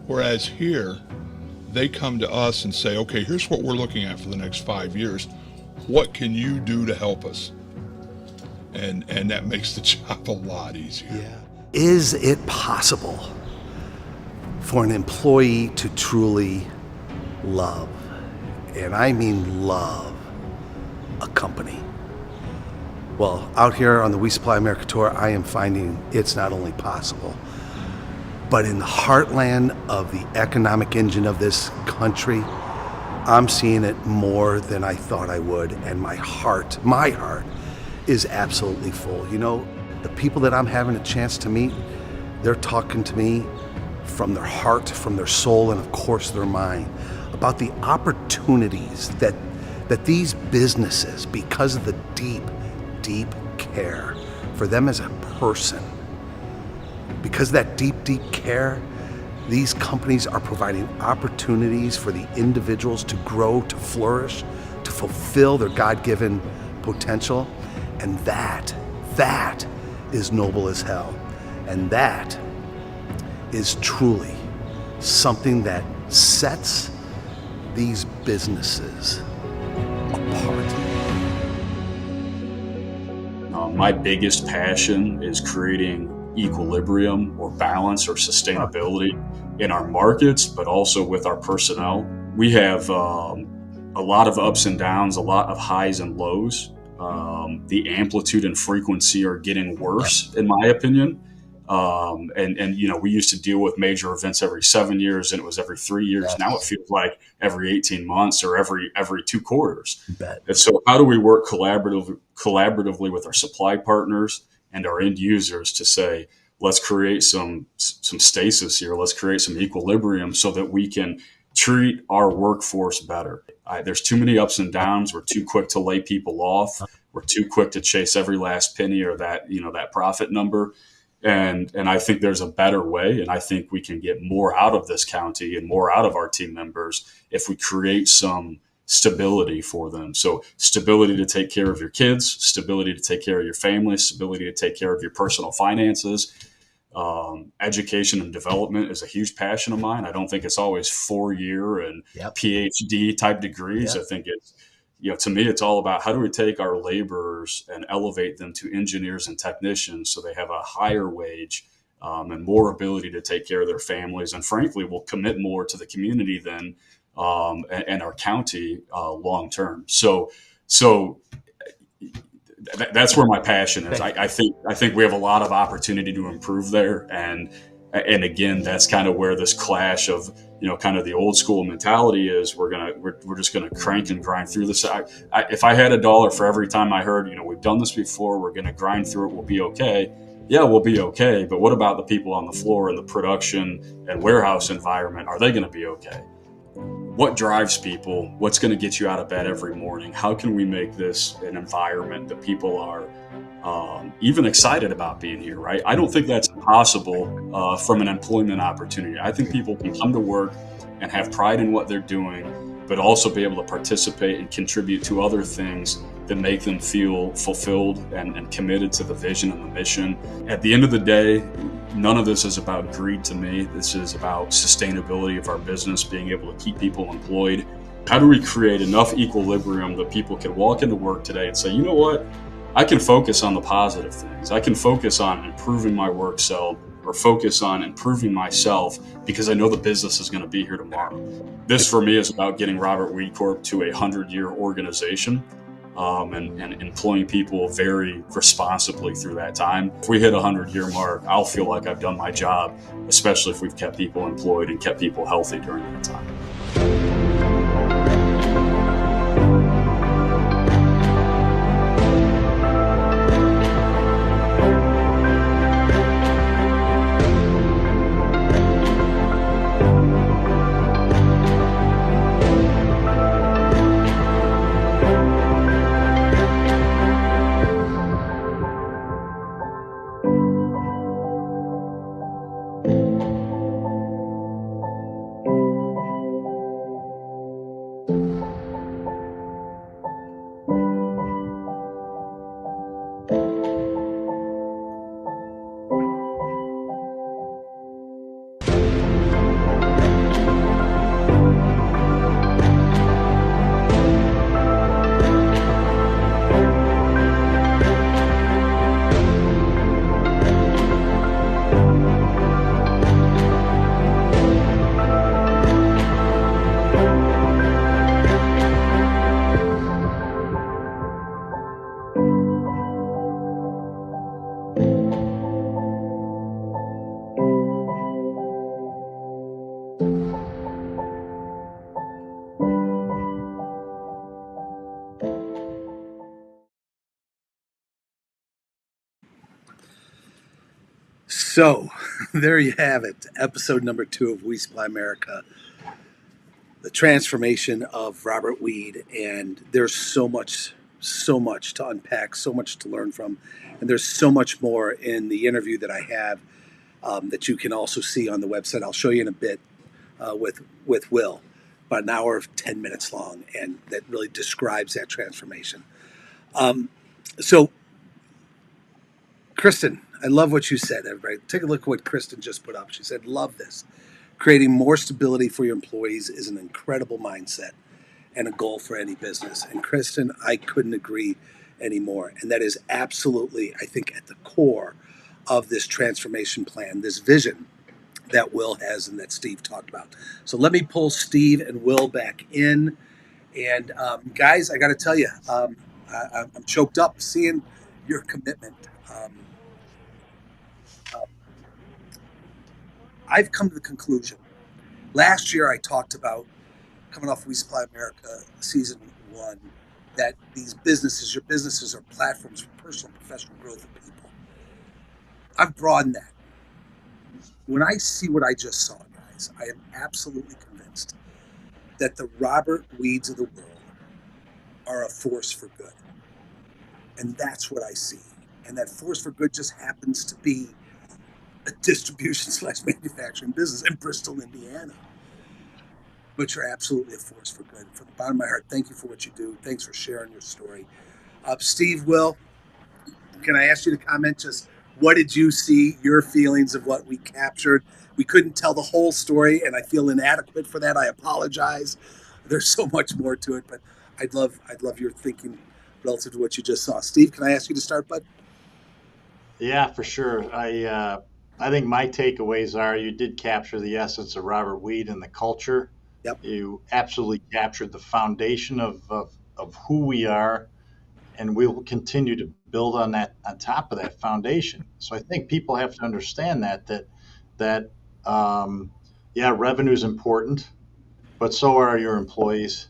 Whereas here, they come to us and say, okay, here's what we're looking at for the next 5 years. What can you do to help us? And that makes the job a lot easier. Yeah. Is it possible for an employee to truly love, and I mean love, a company? Well, out here on the We Supply America tour, I am finding it's not only possible, but in the heartland of the economic engine of this country, I'm seeing it more than I thought I would, and my heart is absolutely full. You know, the people that I'm having a chance to meet, they're talking to me from their heart, from their soul, and of course their mind, about the opportunities that these businesses, because of the deep, deep care for them as a person, because of that deep, deep care, these companies are providing opportunities for the individuals to grow, to flourish, to fulfill their God-given potential. And that is noble as hell. And that is truly something that sets these businesses apart. My biggest passion is creating equilibrium or balance or sustainability in our markets, but also with our personnel. We have a lot of ups and downs, a lot of highs and lows. The amplitude and frequency are getting worse, in my opinion. And we used to deal with major events every 7 years, and it was every 3 years. Yes. Now it feels like every 18 months or every 2 quarters. You bet. And so how do we work collaboratively with our supply partners and our end users to say, let's create some stasis here. Let's create some equilibrium so that we can treat our workforce better. There's too many ups and downs. We're too quick to lay people off. We're too quick to chase every last penny or that profit number. And I think there's a better way, and I think we can get more out of this county and more out of our team members if we create some stability for them. So stability to take care of your kids, stability to take care of your family, stability to take care of your personal finances. Education and development is a huge passion of mine. I don't think it's always 4-year and PhD type degrees. I think it's, to me, it's all about how do we take our laborers and elevate them to engineers and technicians so they have a higher wage and more ability to take care of their families, and frankly, will commit more to the community than and our county long term. So that's where my passion is. I think we have a lot of opportunity to improve there, and again, that's kind of where this clash of kind of the old school mentality is. We're just gonna crank and grind through this. If I had $1 for every time I heard we've done this before, we're gonna grind through it, we'll be okay. Yeah, we'll be okay. But what about the people on the floor in the production and warehouse environment? Are they gonna be okay? What drives people? What's going to get you out of bed every morning? How can we make this an environment that people are even excited about being here, right? I don't think that's impossible from an employment opportunity. I think people can come to work and have pride in what they're doing, but also be able to participate and contribute to other things that make them feel fulfilled and committed to the vision and the mission. At the end of the day, none of this is about greed to me. This is about sustainability of our business, being able to keep people employed. How do we create enough equilibrium that people can walk into work today and say, you know what? I can focus on the positive things. I can focus on improving my work cell or focus on improving myself because I know the business is going to be here tomorrow. This for me is about getting Robert Weed Corp to a 100-year organization. And employing people very responsibly through that time. If we hit a 100-year mark, I'll feel like I've done my job, especially if we've kept people employed and kept people healthy during that time. So there you have it, episode number 2 of We Supply America, the transformation of Robert Weed. And there's so much to unpack, so much to learn from. And there's so much more in the interview that I have that you can also see on the website. I'll show you in a bit with Will, about an hour of 10 minutes long, and that really describes that transformation. So, Kristen, I love what you said, everybody. Take a look at what Kristen just put up. She said, love this. Creating more stability for your employees is an incredible mindset and a goal for any business. And Kristen, I couldn't agree anymore. And that is absolutely, I think, at the core of this transformation plan, this vision that Will has and that Steve talked about. So let me pull Steve and Will back in. And guys, I got to tell you, I'm choked up seeing your commitment. I've come to the conclusion. Last year, I talked about, coming off We Supply America season 1, that these businesses, your businesses, are platforms for personal and professional growth of people. I've broadened that. When I see what I just saw, guys, I am absolutely convinced that the Robert Weeds of the world are a force for good. And that's what I see. And that force for good just happens to be a distribution/manufacturing business in Bristol, Indiana. But you're absolutely a force for good. From the bottom of my heart, thank you for what you do. Thanks for sharing your story. Steve, Will, can I ask you to comment just what did you see, your feelings of what we captured? We couldn't tell the whole story, and I feel inadequate for that. I apologize. There's so much more to it, but I'd love your thinking relative to what you just saw. Steve, can I ask you to start, bud? Yeah, for sure. I think my takeaways are you did capture the essence of Robert Weed and the culture. Yep. You absolutely captured the foundation of who we are, and we will continue to build on that, on top of that foundation. So I think people have to understand that yeah, revenue is important, but so are your employees.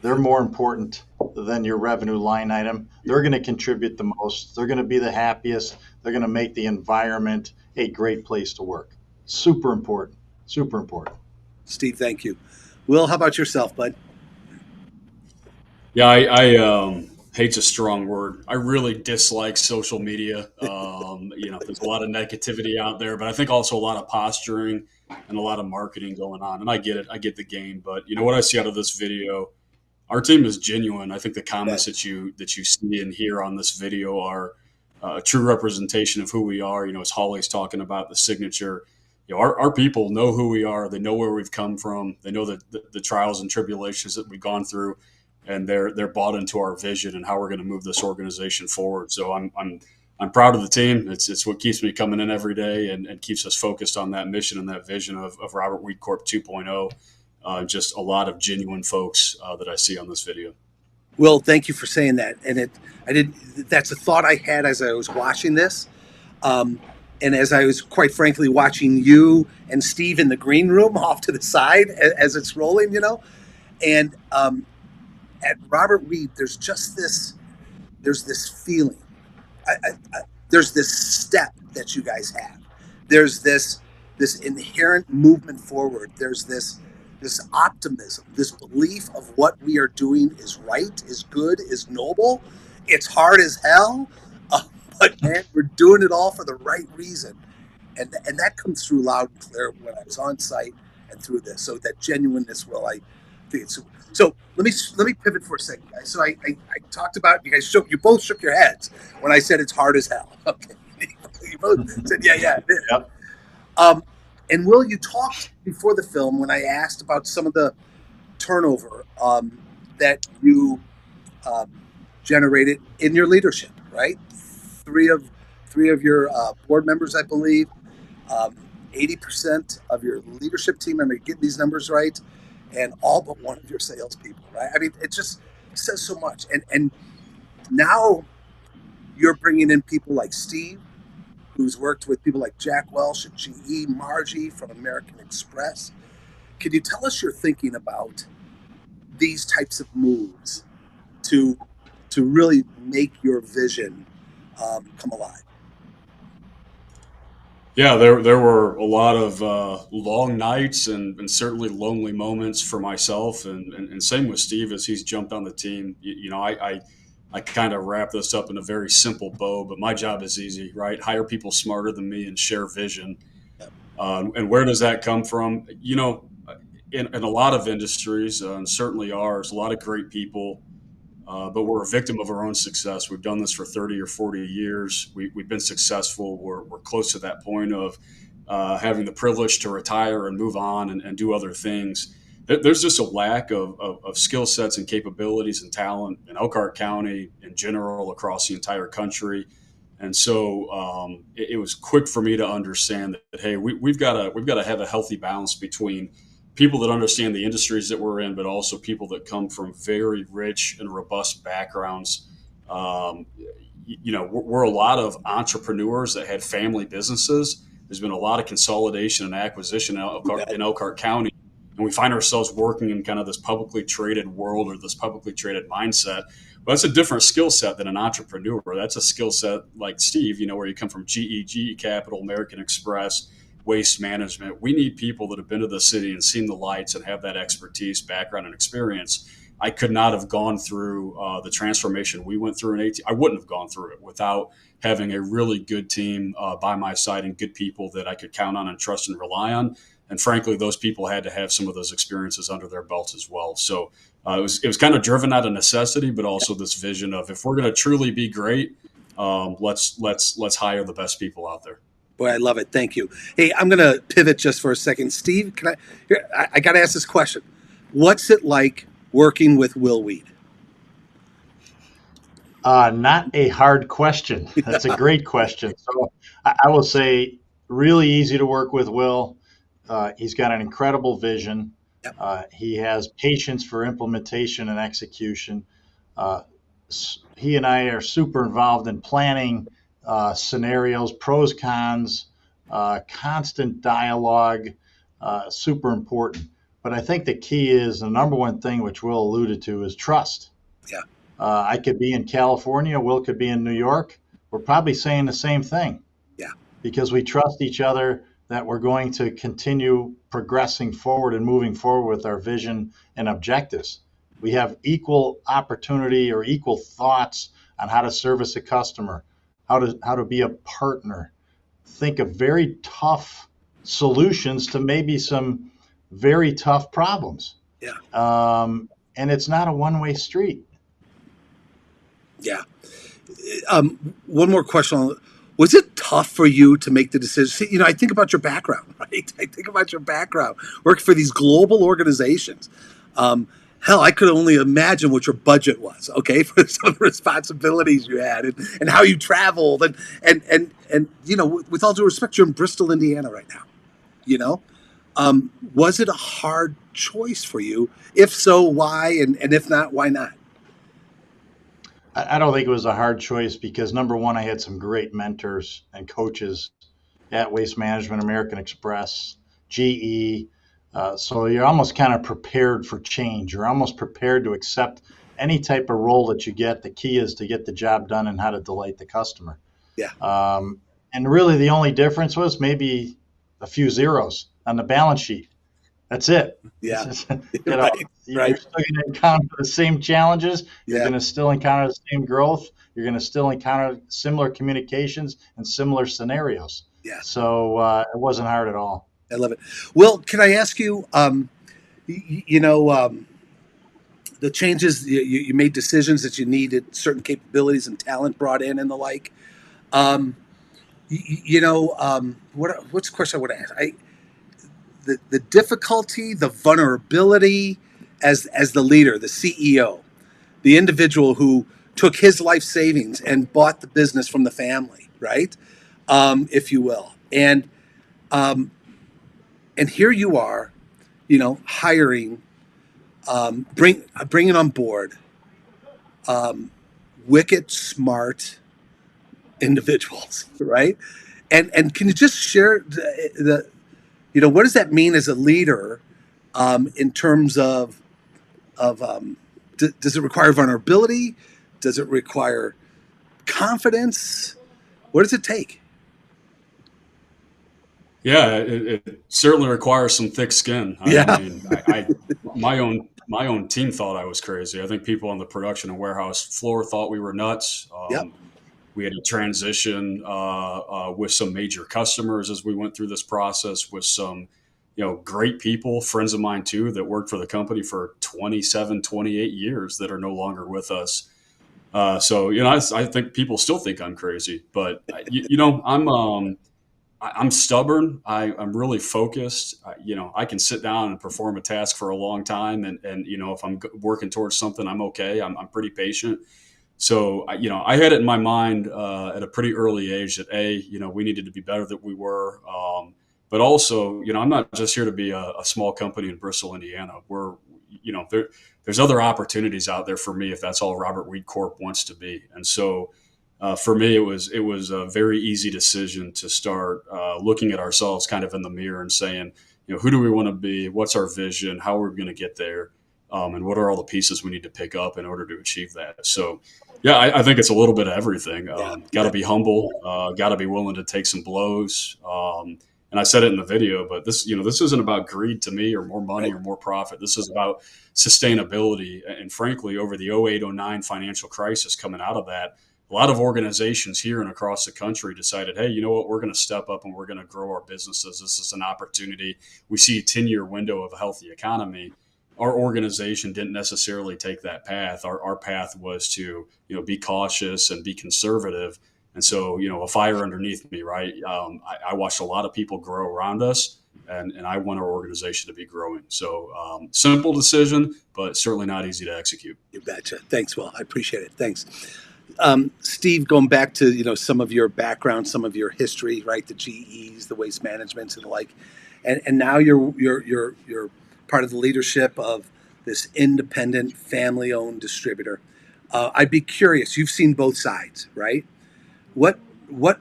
They're more important than your revenue line item. They're going to contribute the most. They're going to be the happiest. They're going to make the environment a great place to work. Super important. Super important. Steve, thank you. Will, how about yourself, bud? Yeah, I hate's a strong word. I really dislike social media. There's a lot of negativity out there, but I think also a lot of posturing and a lot of marketing going on. And I get it. I get the game. But what I see out of this video, our team is genuine. I think the comments that you see and hear on this video are a true representation of who we are. As Holly's talking about the signature, our people know who we are. They know where we've come from. They know the trials and tribulations that we've gone through, and they're bought into our vision and how we're going to move this organization forward. So I'm proud of the team. It's what keeps me coming in every day and keeps us focused on that mission and that vision of Robert Weed Corp 2.0. Just a lot of genuine folks that I see on this video. Will, thank you for saying that. And that's a thought I had as I was watching this. And as I was, quite frankly, watching you and Steve in the green room off to the side as it's rolling, and at Robert Weed, there's this feeling. There's this step that you guys have. There's this inherent movement forward. There's this optimism, this belief of what we are doing is right, is good, is noble. It's hard as hell, but man, we're doing it all for the right reason, and that comes through loud and clear when I was on site and through this. So that genuineness, Will, I think it's super. So let me pivot for a second, guys. So I talked about, you guys you both shook your heads when I said it's hard as hell. Okay, you both said yeah, it is. Yep. And Will, you talked before the film when I asked about some of the turnover that you generated in your leadership, right? Three of your board members, I believe, 80% of your leadership team. I'm getting these numbers right, and all but one of your salespeople, right? I mean, it just says so much. And now you're bringing in people like Steve, who's worked with people like Jack Welsh at GE, Margie from American Express. Can you tell us your thinking about these types of moves to really make your vision come alive? Yeah, there were a lot of long nights and certainly lonely moments for myself, and same with Steve as he's jumped on the team. I kind of wrap this up in a very simple bow, but my job is easy, right? Hire people smarter than me and share vision. And where does that come from? In a lot of industries, and certainly ours, a lot of great people, but we're a victim of our own success. We've done this for 30 or 40 years. We've been successful. We're close to that point of having the privilege to retire and move on and do other things. There's just a lack of skill sets and capabilities and talent in Elkhart County in general across the entire country. And so it was quick for me to understand that, hey, we've got to have a healthy balance between people that understand the industries that we're in, but also people that come from very rich and robust backgrounds. We're a lot of entrepreneurs that had family businesses. There's been a lot of consolidation and acquisition in Elkhart County, and we find ourselves working in kind of this publicly traded world or this publicly traded mindset. But that's a different skill set than an entrepreneur. That's a skill set like Steve, where you come from GE Capital, American Express, Waste Management. We need people that have been to the city and seen the lights and have that expertise, background, and experience. I could not have gone through the transformation we went through in 18. I wouldn't have gone through it without having a really good team by my side and good people that I could count on and trust and rely on. And frankly, those people had to have some of those experiences under their belts as well. So it was kind of driven out of necessity, but also this vision of, if we're going to truly be great, let's hire the best people out there. Boy, I love it. Thank you. Hey, I'm going to pivot just for a second. Steve, I got to ask this question. What's it like working with Will Weed? Not a hard question. That's a great question. So I will say, really easy to work with Will. He's got an incredible vision. He has patience for implementation and execution. He and I are super involved in planning scenarios, pros, cons, constant dialogue, super important. But I think the key is, the number one thing, which Will alluded to, is trust. Yeah. I could be in California, Will could be in New York. We're probably saying the same thing. Yeah. Because we trust each other that we're going to continue progressing forward and moving forward with our vision and objectives. We have equal opportunity or equal thoughts on how to service a customer, how to be a partner, think of very tough solutions to maybe some very tough problems. Yeah. And it's not a one-way street. Yeah. One more question. Was it tough for you to make the decision? See, I think about your background, right? I think about your background, working for these global organizations. Hell, I could only imagine what your budget was, okay, for some of the responsibilities you had and how you traveled. And with all due respect, you're in Bristol, Indiana right now, Was it a hard choice for you? If so, why? And if not, why not? I don't think it was a hard choice because, number one, I had some great mentors and coaches at Waste Management, American Express, GE. So you're almost kind of prepared for change. You're almost prepared to accept any type of role that you get. The key is to get the job done and how to delight the customer. Yeah. And really the only difference was maybe a few zeros on the balance sheet. That's it. Yeah. You're still going to encounter the same challenges. You're going to still encounter the same growth. You're going to still encounter similar communications and similar scenarios. Yeah. So it wasn't hard at all. I love it. Will, can I ask you, the changes, you made decisions that you needed certain capabilities and talent brought in and the like. What's the question I would ask? The difficulty, the vulnerability as the leader, the CEO, the individual who took his life savings and bought the business from the family, right? If you will. And here you are, hiring, bringing on board wicked smart individuals, right? And can you just share what does that mean as a leader in terms of does it require vulnerability? Does it require confidence? What does it take? Yeah, it certainly requires some thick skin. Yeah. I mean, my own team thought I was crazy. I think people on the production and warehouse floor thought we were nuts. Yep. We had to transition with some major customers as we went through this process with some, great people, friends of mine too, that worked for the company for 27, 28 years that are no longer with us. So, I think people still think I'm crazy, but I'm stubborn. I'm really focused. I can sit down and perform a task for a long time. And if I'm working towards something, I'm okay. I'm pretty patient. So, I had it in my mind at a pretty early age that we needed to be better than we were. But also, I'm not just here to be a small company in Bristol, Indiana. There's other opportunities out there for me if that's all Robert Weed Corp wants to be. And so, for me, it was a very easy decision to start looking at ourselves kind of in the mirror and saying, who do we want to be? What's our vision? How are we going to get there? And what are all the pieces we need to pick up in order to achieve that? So, yeah, I think it's a little bit of everything. Got to be humble. Got to be willing to take some blows. And I said it in the video, but this isn't about greed to me or more money or more profit. This is about sustainability. And frankly, over the 08-09 financial crisis coming out of that, a lot of organizations here and across the country decided, hey, you know what, we're going to step up and we're going to grow our businesses. This is an opportunity. We see a 10-year window of a healthy economy. Our organization didn't necessarily take that path. Our path was to, be cautious and be conservative. And so, a fire underneath me, right? I watched a lot of people grow around us, and I want our organization to be growing. So simple decision, but certainly not easy to execute. You betcha. Thanks, Will. I appreciate it. Thanks. Steve, going back to some of your background, some of your history, right? The GEs, the waste management, and the like, and now you're part of the leadership of this independent, family-owned distributor. I'd be curious. You've seen both sides, right? What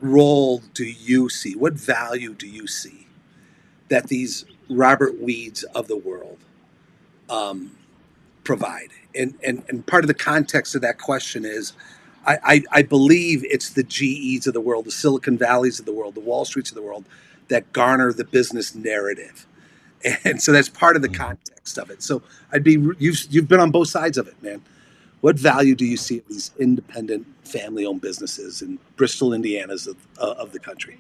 role do you see? What value do you see that these Robert Weeds of the world provide? And part of the context of that question is, I believe it's the GEs of the world, the Silicon Valleys of the world, the Wall Streets of the world that garner the business narrative, and so that's part of the context of it. So you've been on both sides of it, man. What value do you see of these independent, family-owned businesses in Bristol, Indiana's of the country?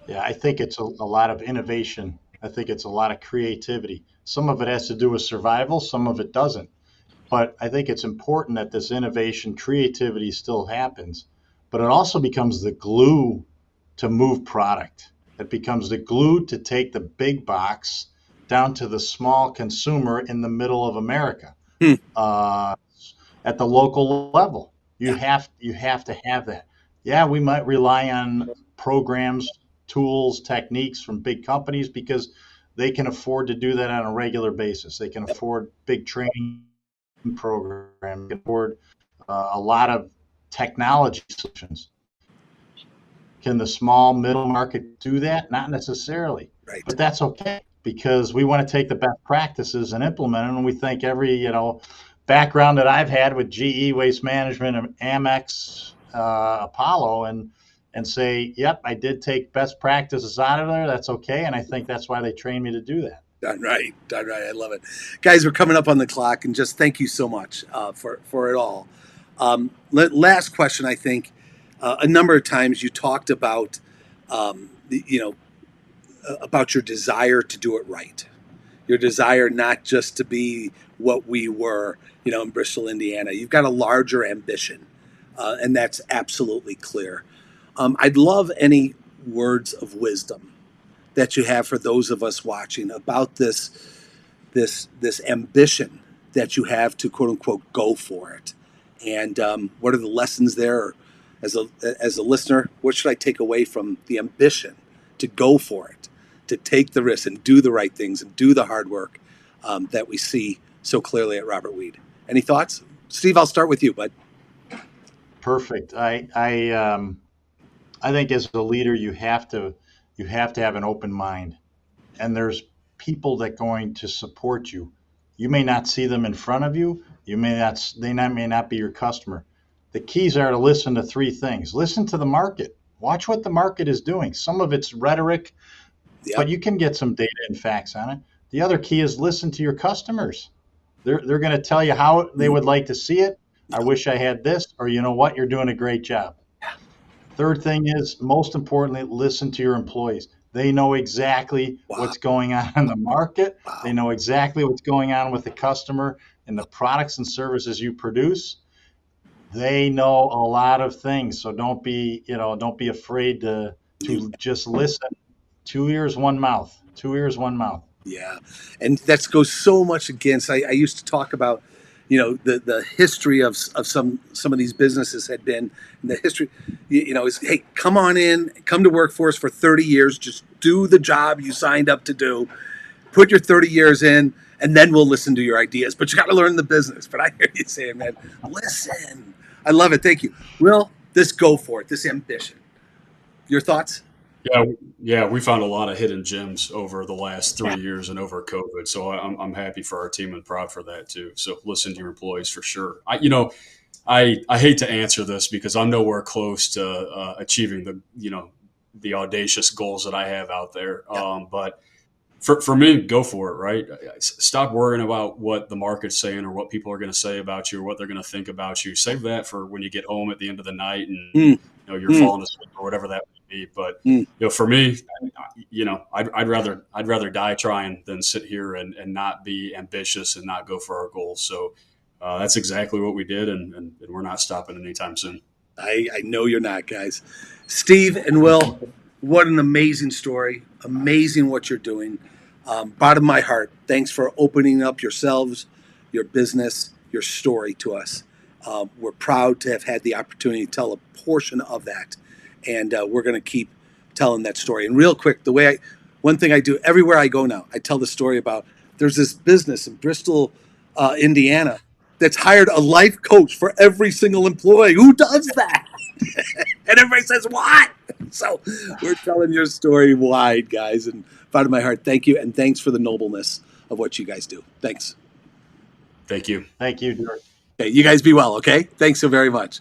Yeah, I think it's a lot of innovation. I think it's a lot of creativity. Some of it has to do with survival, some of it doesn't. But I think it's important that this innovation, creativity still happens, but it also becomes the glue to move product. It becomes the glue to take the big box down to the small consumer in the middle of America. At the local level, you have to have that. Yeah, we might rely on programs, tools, techniques from big companies because they can afford to do that on a regular basis. They can afford big training programs, they can afford a lot of technology solutions. Can the small middle market do that? Not necessarily, Right. But that's okay because we want to take the best practices and implement them. And we think every background that I've had with GE Waste Management and Amex, Apollo, and say, yep, I did take best practices out of there. That's okay, and I think that's why they trained me to do that. Done right. I love it, guys. We're coming up on the clock, and just thank you so much for it all. Last question. I think a number of times you talked about about your desire to do it right, your desire not just to be what we were, in Bristol, Indiana. You've got a larger ambition, and that's absolutely clear. I'd love any words of wisdom that you have for those of us watching about this ambition that you have to quote unquote go for it, and what are the lessons there? As a listener, what should I take away from the ambition to go for it, to take the risk and do the right things and do the hard work that we see so clearly at Robert Weed? Any thoughts, Steve? I'll start with you, bud. Perfect. I think as a leader, you have to have an open mind, and there's people that are going to support you. You may not see them in front of you. They may not be your customer. The keys are to listen to three things. Listen to the market. Watch what the market is doing. Some of it's rhetoric, but you can get some data and facts on it. The other key is listen to your customers. They're going to tell you how they would like to see it. I wish I had this, or you know what, you're doing a great job. Third thing is, most importantly, listen to your employees. They know exactly what's going on in the market. They know exactly what's going on with the customer and the products and services you produce. They know a lot of things. So don't be afraid to just listen. 2 ears, one mouth. 2 ears, one mouth. Yeah, and that goes so much against. I used to talk about, the history of some of these businesses had been the history. Is, hey, come on in, come to work for us for 30 years. Just do the job you signed up to do. Put your 30 years in, and then we'll listen to your ideas. But you got to learn the business. But I hear you saying, man, listen. I love it. Thank you. Will, this go for it. This ambition. Your thoughts? Yeah, we found a lot of hidden gems over the last 3 years and over COVID. So I'm happy for our team and proud for that too. So listen to your employees for sure. I hate to answer this because I'm nowhere close to achieving the audacious goals that I have out there. But for me, go for it, right? Stop worrying about what the market's saying or what people are going to say about you or what they're going to think about you. Save that for when you get home at the end of the night and you're falling asleep or whatever that may be. But for me, I'd rather die trying than sit here and not be ambitious and not go for our goals. So that's exactly what we did, and we're not stopping anytime soon. I know you're not, guys. Steve and Will, what an amazing story. Amazing what you're doing. Bottom of my heart, thanks for opening up yourselves, your business, your story to us. We're proud to have had the opportunity to tell a portion of that. And we're going to keep telling that story. And real quick, one thing I do everywhere I go now, I tell the story about there's this business in Bristol, Indiana, that's hired a life coach for every single employee. Who does that? And everybody says, what? So we're telling your story wide, guys. And out of my heart, thank you. And thanks for the nobleness of what you guys do. Thanks. Thank you. Thank you, Dirk. Okay, you guys be well, okay? Thanks so very much.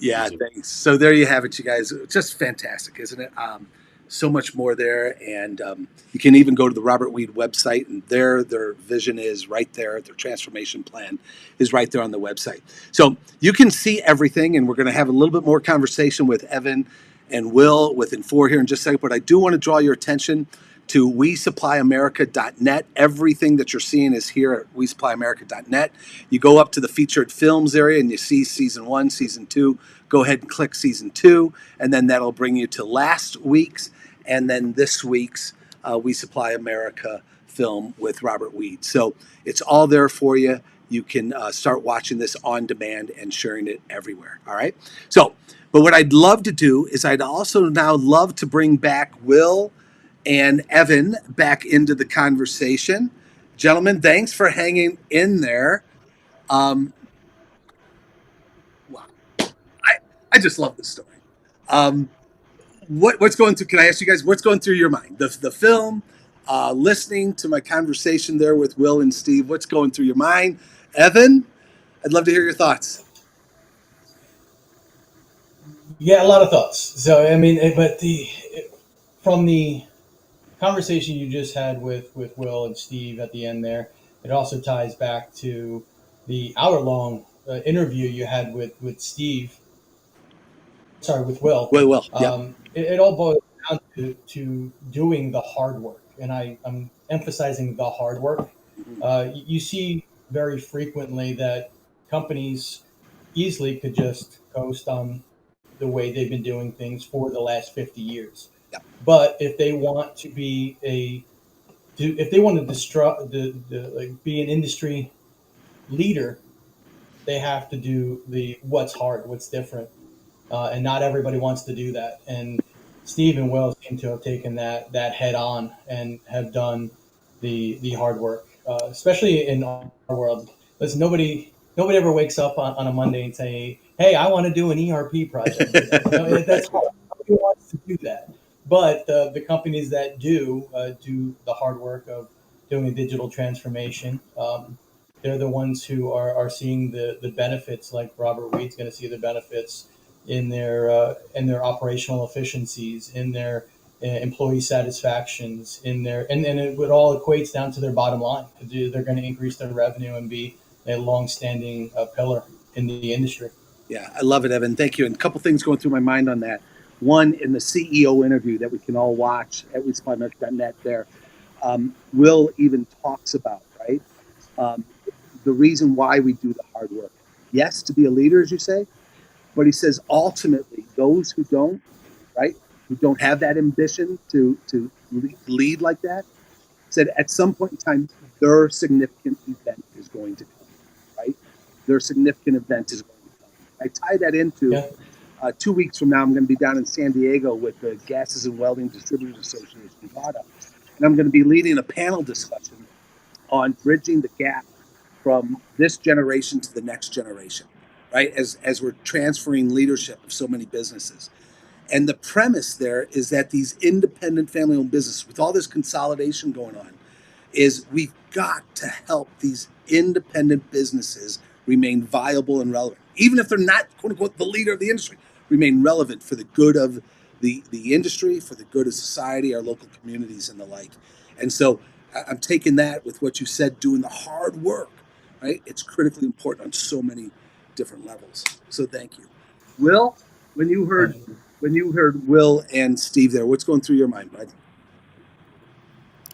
Yeah, Easy. thanks. So there you have it, you guys. Just fantastic, isn't it? So much more there. And you can even go to the Robert Weed website, and their vision is right there. Their transformation plan is right there on the website. So you can see everything, and we're going to have a little bit more conversation with Evan and Will within 4 here in just a second. But I do want to draw your attention to WeSupplyAmerica.net. Everything that you're seeing is here at WeSupplyAmerica.net. You go up to the featured films area and you see season 1, season 2. Go ahead and click season 2, and then that'll bring you to last week's and then this week's We Supply America film with Robert Weed. So it's all there for you. You can start watching this on demand and sharing it everywhere. All right. So, but what I'd love to do is I'd also now love to bring back Will and Evan back into the conversation. Gentlemen, thanks for hanging in there. Wow. I just love this story. What's going through? Can I ask you guys what's going through your mind? The film, listening to my conversation there with Will and Steve. What's going through your mind, Evan? I'd love to hear your thoughts. Yeah, a lot of thoughts. So I mean, from the conversation you just had with Will and Steve at the end there, it also ties back to the hour-long interview you had with Steve. Sorry, with Will. Will, yeah. It all boils down to doing the hard work, and I'm emphasizing the hard work. You see very frequently that companies easily could just coast on the way they've been doing things for the last 50 years. Yeah. But if they want to be be an industry leader, they have to do what's hard, what's different, and not everybody wants to do that. And Steve and Will seem to have taken that head on and have done the hard work, especially in our world. Listen, nobody ever wakes up on a Monday and say, "Hey, I want to do an ERP project." That's hard. Nobody wants to do that. But the companies that do the hard work of doing a digital transformation, they're the ones who are seeing the benefits, like Robert Weed's going to see the benefits in their operational efficiencies, in their employee satisfactions, in their and it would all equates down to their bottom line. They're going to increase their revenue and be a long-standing pillar in the industry. Yeah, I love it, Evan. Thank you. And a couple things going through my mind on that. One, in the CEO interview that we can all watch at wesupplyamerica.net there, Will even talks about, right, um, the reason why we do the hard work. Yes, to be a leader, as you say, but he says ultimately those who don't, right, who don't have that ambition to lead like that, said at some point in time, their significant event is going to come, right? Their significant event is going to come. I tie that into 2 weeks from now, I'm going to be down in San Diego with the Gases and Welding Distributors Association, GATA, and I'm going to be leading a panel discussion on bridging the gap from this generation to the next generation, right? As we're transferring leadership of so many businesses. And the premise there is that these independent family-owned businesses, with all this consolidation going on, is we've got to help these independent businesses remain viable and relevant, even if they're not quote unquote the leader of the industry, remain relevant for the good of the industry, for the good of society, our local communities, and the like. And so I'm taking that with what you said, doing the hard work, right? It's critically important on so many different levels. So thank you, Will. When you heard Will and Steve there, what's going through your mind, bud?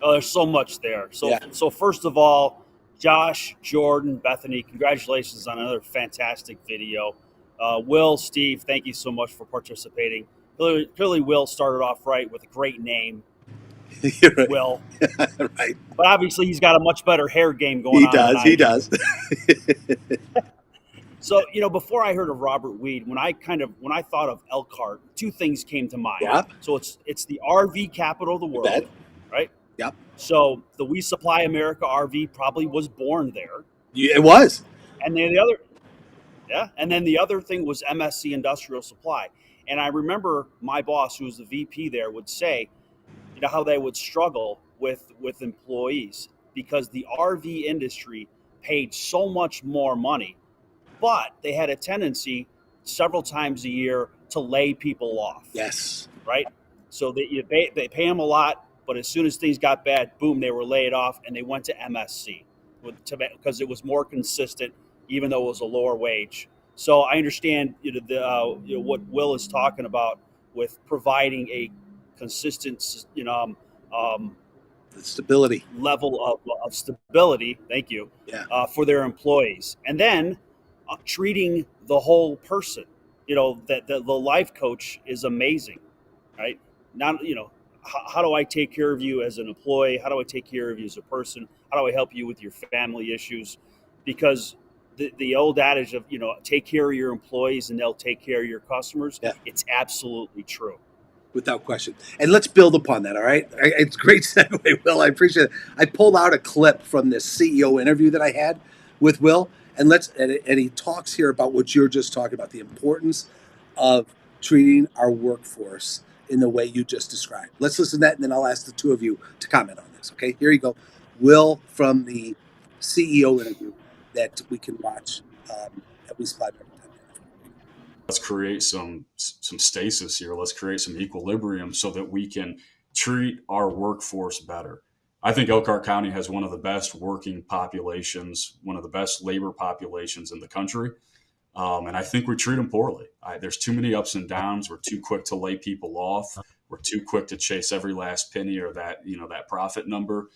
Oh, there's so much there. So, Yeah. so first of all, Josh, Jordan, Bethany, congratulations on another fantastic video. Will, Steve, thank you so much for participating. Clearly, Will started off right with a great name, You're right. Will. Right. But obviously, he's got a much better hair game going He on than does. I He do. does. So, before I heard of Robert Weed, when I thought of Elkhart, two things came to mind. Yeah. So it's the RV capital of the You bet. world, right? Yep. So the We Supply America RV probably was born there. Yeah, it was. And then the other thing was MSC Industrial Supply. And I remember my boss, who was the VP there, would say, how they would struggle with employees because the RV industry paid so much more money, but they had a tendency several times a year to lay people off. Yes. Right. So they pay them a lot, but as soon as things got bad, boom, they were laid off, and they went to MSC because it was more consistent, even though it was a lower wage. So I understand what Will is talking about with providing a consistent, The stability. level of stability. Thank you. Yeah. For their employees, and then treating the whole person. That the life coach is amazing, right? Not how do I take care of you as an employee? How do I take care of you as a person? How do I help you with your family issues? Because the old adage of take care of your employees and they'll take care of your customers. Yeah. It's absolutely true. Without question. And let's build upon that, all right? It's a great segue, Will. I appreciate it. I pulled out a clip from this CEO interview that I had with Will, and he talks here about what you're just talking about, the importance of treating our workforce in the way you just described. Let's listen to that, and then I'll ask the two of you to comment on this, okay? Here you go. Will from the CEO interview that we can watch at WeSupply.com. Let's create some stasis here. Let's create some equilibrium so that we can treat our workforce better. I think Elkhart County has one of the best working populations, one of the best labor populations in the country. And I think we treat them poorly. There's too many ups and downs. We're too quick to lay people off. We're too quick to chase every last penny or that profit number.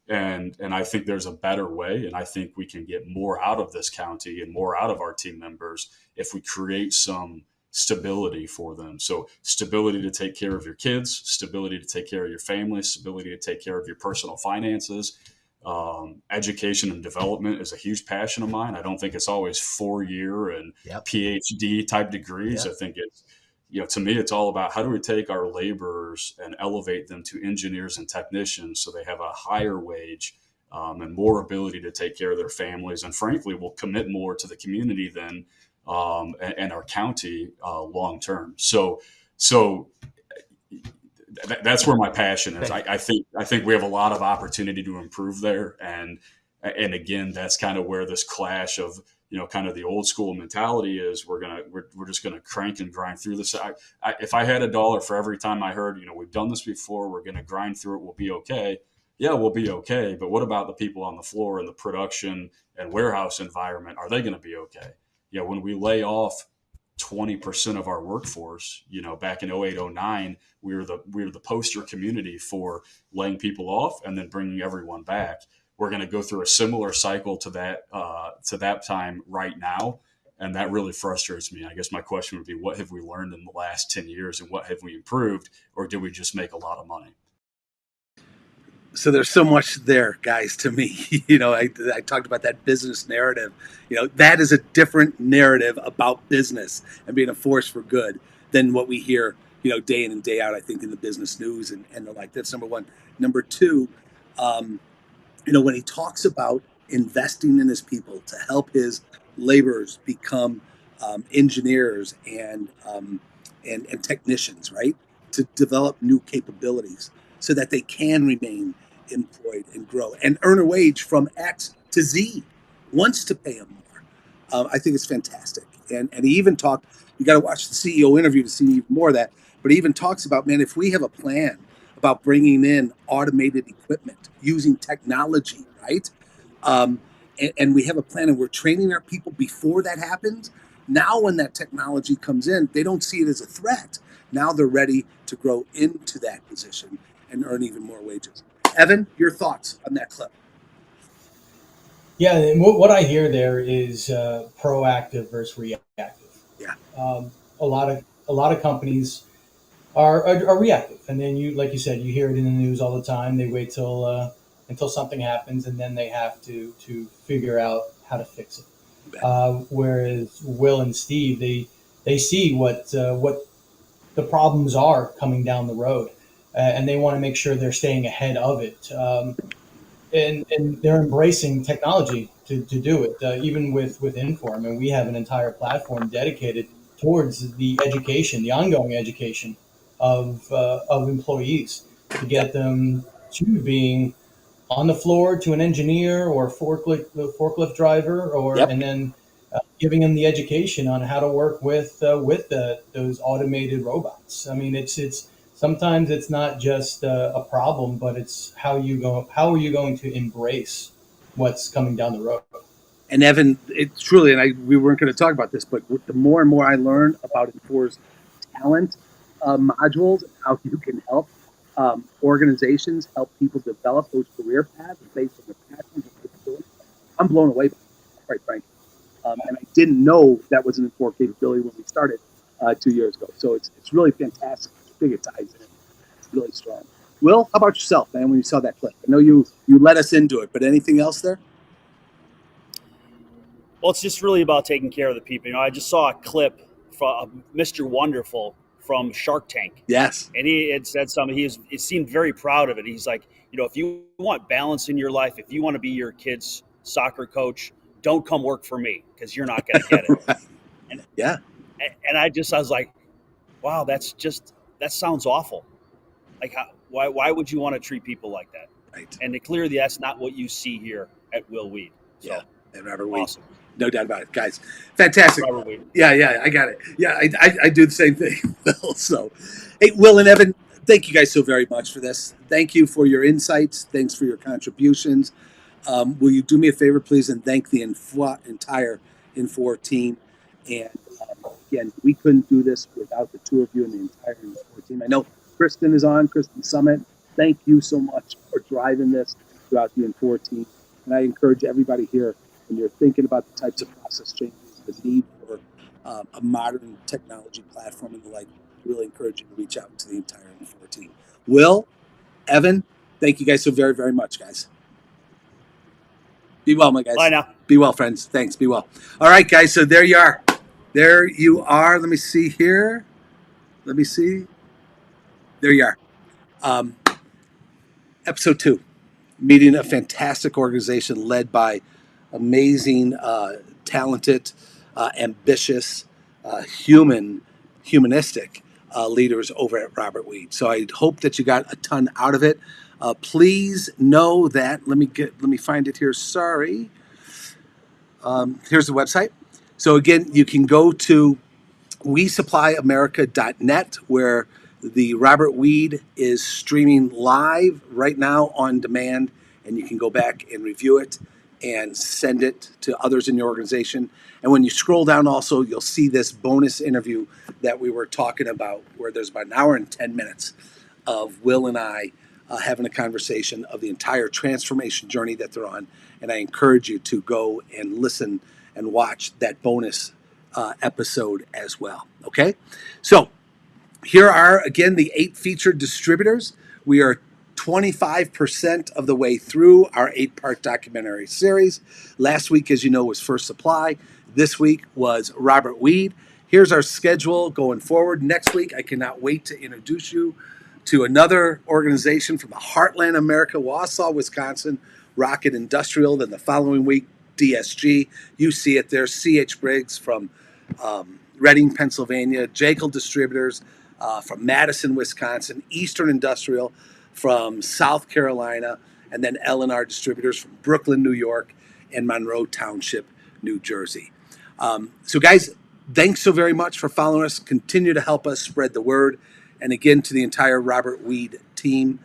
And I think there's a better way. And I think we can get more out of this county and more out of our team members if we create some stability for them. So stability to take care of your kids, stability to take care of your family, stability to take care of your personal finances. Education and development is a huge passion of mine. I don't think it's always 4-year and PhD type degrees. I think it's, to me, it's all about how do we take our laborers and elevate them to engineers and technicians so they have a higher wage and more ability to take care of their families, and frankly, will commit more to the community than and our county long term. So that's where my passion is. I think we have a lot of opportunity to improve there, and again, that's kind of where this clash of kind of the old school mentality is we're just gonna crank and grind through this. If I had $1 for every time I heard, we've done this before, we're gonna grind through it, we'll be okay. Yeah, we'll be okay. But what about the people on the floor in the production and warehouse environment? Are they going to be okay? When we lay off 20% of our workforce, back in 08, 09, we were the poster community for laying people off and then bringing everyone back. We're going to go through a similar cycle to that time right now. And that really frustrates me. I guess my question would be, what have we learned in the last 10 years and what have we improved, or did we just make a lot of money? So there's so much there, guys, to me. I talked about that business narrative. That is a different narrative about business and being a force for good than what we hear, day in and day out, I think, in the business news and the like. That's number one. Number two, when he talks about investing in his people to help his laborers become engineers and technicians, right? To develop new capabilities so that they can remain employed and grow and earn a wage from X to Z, wants to pay them more. I think it's fantastic. And he even talked, you got to watch the CEO interview to see even more of that, but he even talks about, man, if we have a plan about bringing in automated equipment using technology, right? And we have a plan and we're training our people before that happens. Now, when that technology comes in, they don't see it as a threat. Now they're ready to grow into that position and earn even more wages. Evan, your thoughts on that clip? Yeah, and what I hear there is proactive versus reactive. Yeah. A lot of companies are reactive, and then like you said, you hear it in the news all the time. They wait till until something happens, and then they have to figure out how to fix it. Whereas Will and Steve, they see what the problems are coming down the road, and they want to make sure they're staying ahead of it. And they're embracing technology to do it. Even with Inform, and we have an entire platform dedicated towards the ongoing education of employees to get them to being on the floor to an engineer or forklift driver, and then giving them the education on how to work with those automated robots. I mean, it's sometimes it's not just a problem, but it's how are you going to embrace what's coming down the road. And Evan, it's truly, and we weren't going to talk about this, but the more and more I learn about Infor's talent modules, how you can help organizations help people develop those career paths based on their passions and capabilities, I'm blown away by it, quite frankly. And I didn't know that was an Infor capability when we started 2 years ago. So it's really fantastic. I think it ties in. It's really strong. Will, how about yourself, man, when you saw that clip? I know you led us into it, but anything else there? Well, it's just really about taking care of the people. I just saw a clip from Mr. Wonderful from Shark Tank. Yes. And he had said something. He seemed very proud of it. He's like, if you want balance in your life, if you want to be your kid's soccer coach, don't come work for me because you're not going to get it. Right. And, yeah. And I was like, wow, that sounds awful. Like, why would you want to treat people like that? Right. And clearly that's not what you see here at Will Weed. So, yeah. And Robert Weed. Awesome. No doubt about it, guys. Fantastic. Robert Weed. Yeah, I got it. Yeah, I do the same thing, Will. So, hey, Will and Evan, thank you guys so very much for this. Thank you for your insights. Thanks for your contributions. Will you do me a favor, please, and thank the entire Infor team? And again, we couldn't do this without the two of you and the entire Infor team. I know Kristen is on, Kristen Summit. Thank you so much for driving this throughout the Infor team. And I encourage everybody here, when you're thinking about the types of process changes, the need for a modern technology platform and the like, I really encourage you to reach out to the entire Infor team. Will, Evan, thank you guys so very, very much, guys. Be well, my guys. Bye now. Be well, friends. Thanks. Be well. All right, guys. So there you are. There you are. Let me see here. Let me see. There you are. Episode 2. Meeting a fantastic organization led by amazing, talented, ambitious, humanistic leaders over at Robert Weed. So I hope that you got a ton out of it. Please know that. Let me find it here. Sorry. here's the website. So again, you can go to wesupplyamerica.net, where the Robert Weed is streaming live right now on demand, and you can go back and review it and send it to others in your organization. And when you scroll down also, you'll see this bonus interview that we were talking about, where there's about an hour and 10 minutes of Will and I having a conversation of the entire transformation journey that they're on. And I encourage you to go and listen and watch that bonus episode as well. Okay? So here are, again, the 8 featured distributors. We are 25% of the way through our 8-part documentary series. Last week, as you know, was First Supply. This week was Robert Weed. Here's our schedule going forward. Next week, I cannot wait to introduce you to another organization from the heartland of America, Wausau, Wisconsin, Rocket Industrial. Then the following week, DSG. You see it there. C.H. Briggs from Reading, Pennsylvania. Jekyll Distributors from Madison, Wisconsin. Eastern Industrial from South Carolina. And then L&R Distributors from Brooklyn, New York, and Monroe Township, New Jersey. So guys, thanks so very much for following us. Continue to help us spread the word. And again, to the entire Robert Weed team,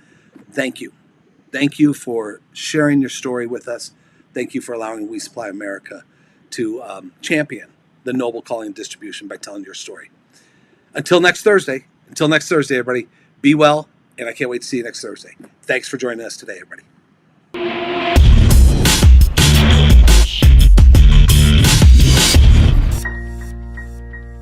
thank you. Thank you for sharing your story with us. Thank you for allowing We Supply America to champion the noble calling of distribution by telling your story. Until next Thursday, everybody, be well, and I can't wait to see you next Thursday. Thanks for joining us today, everybody.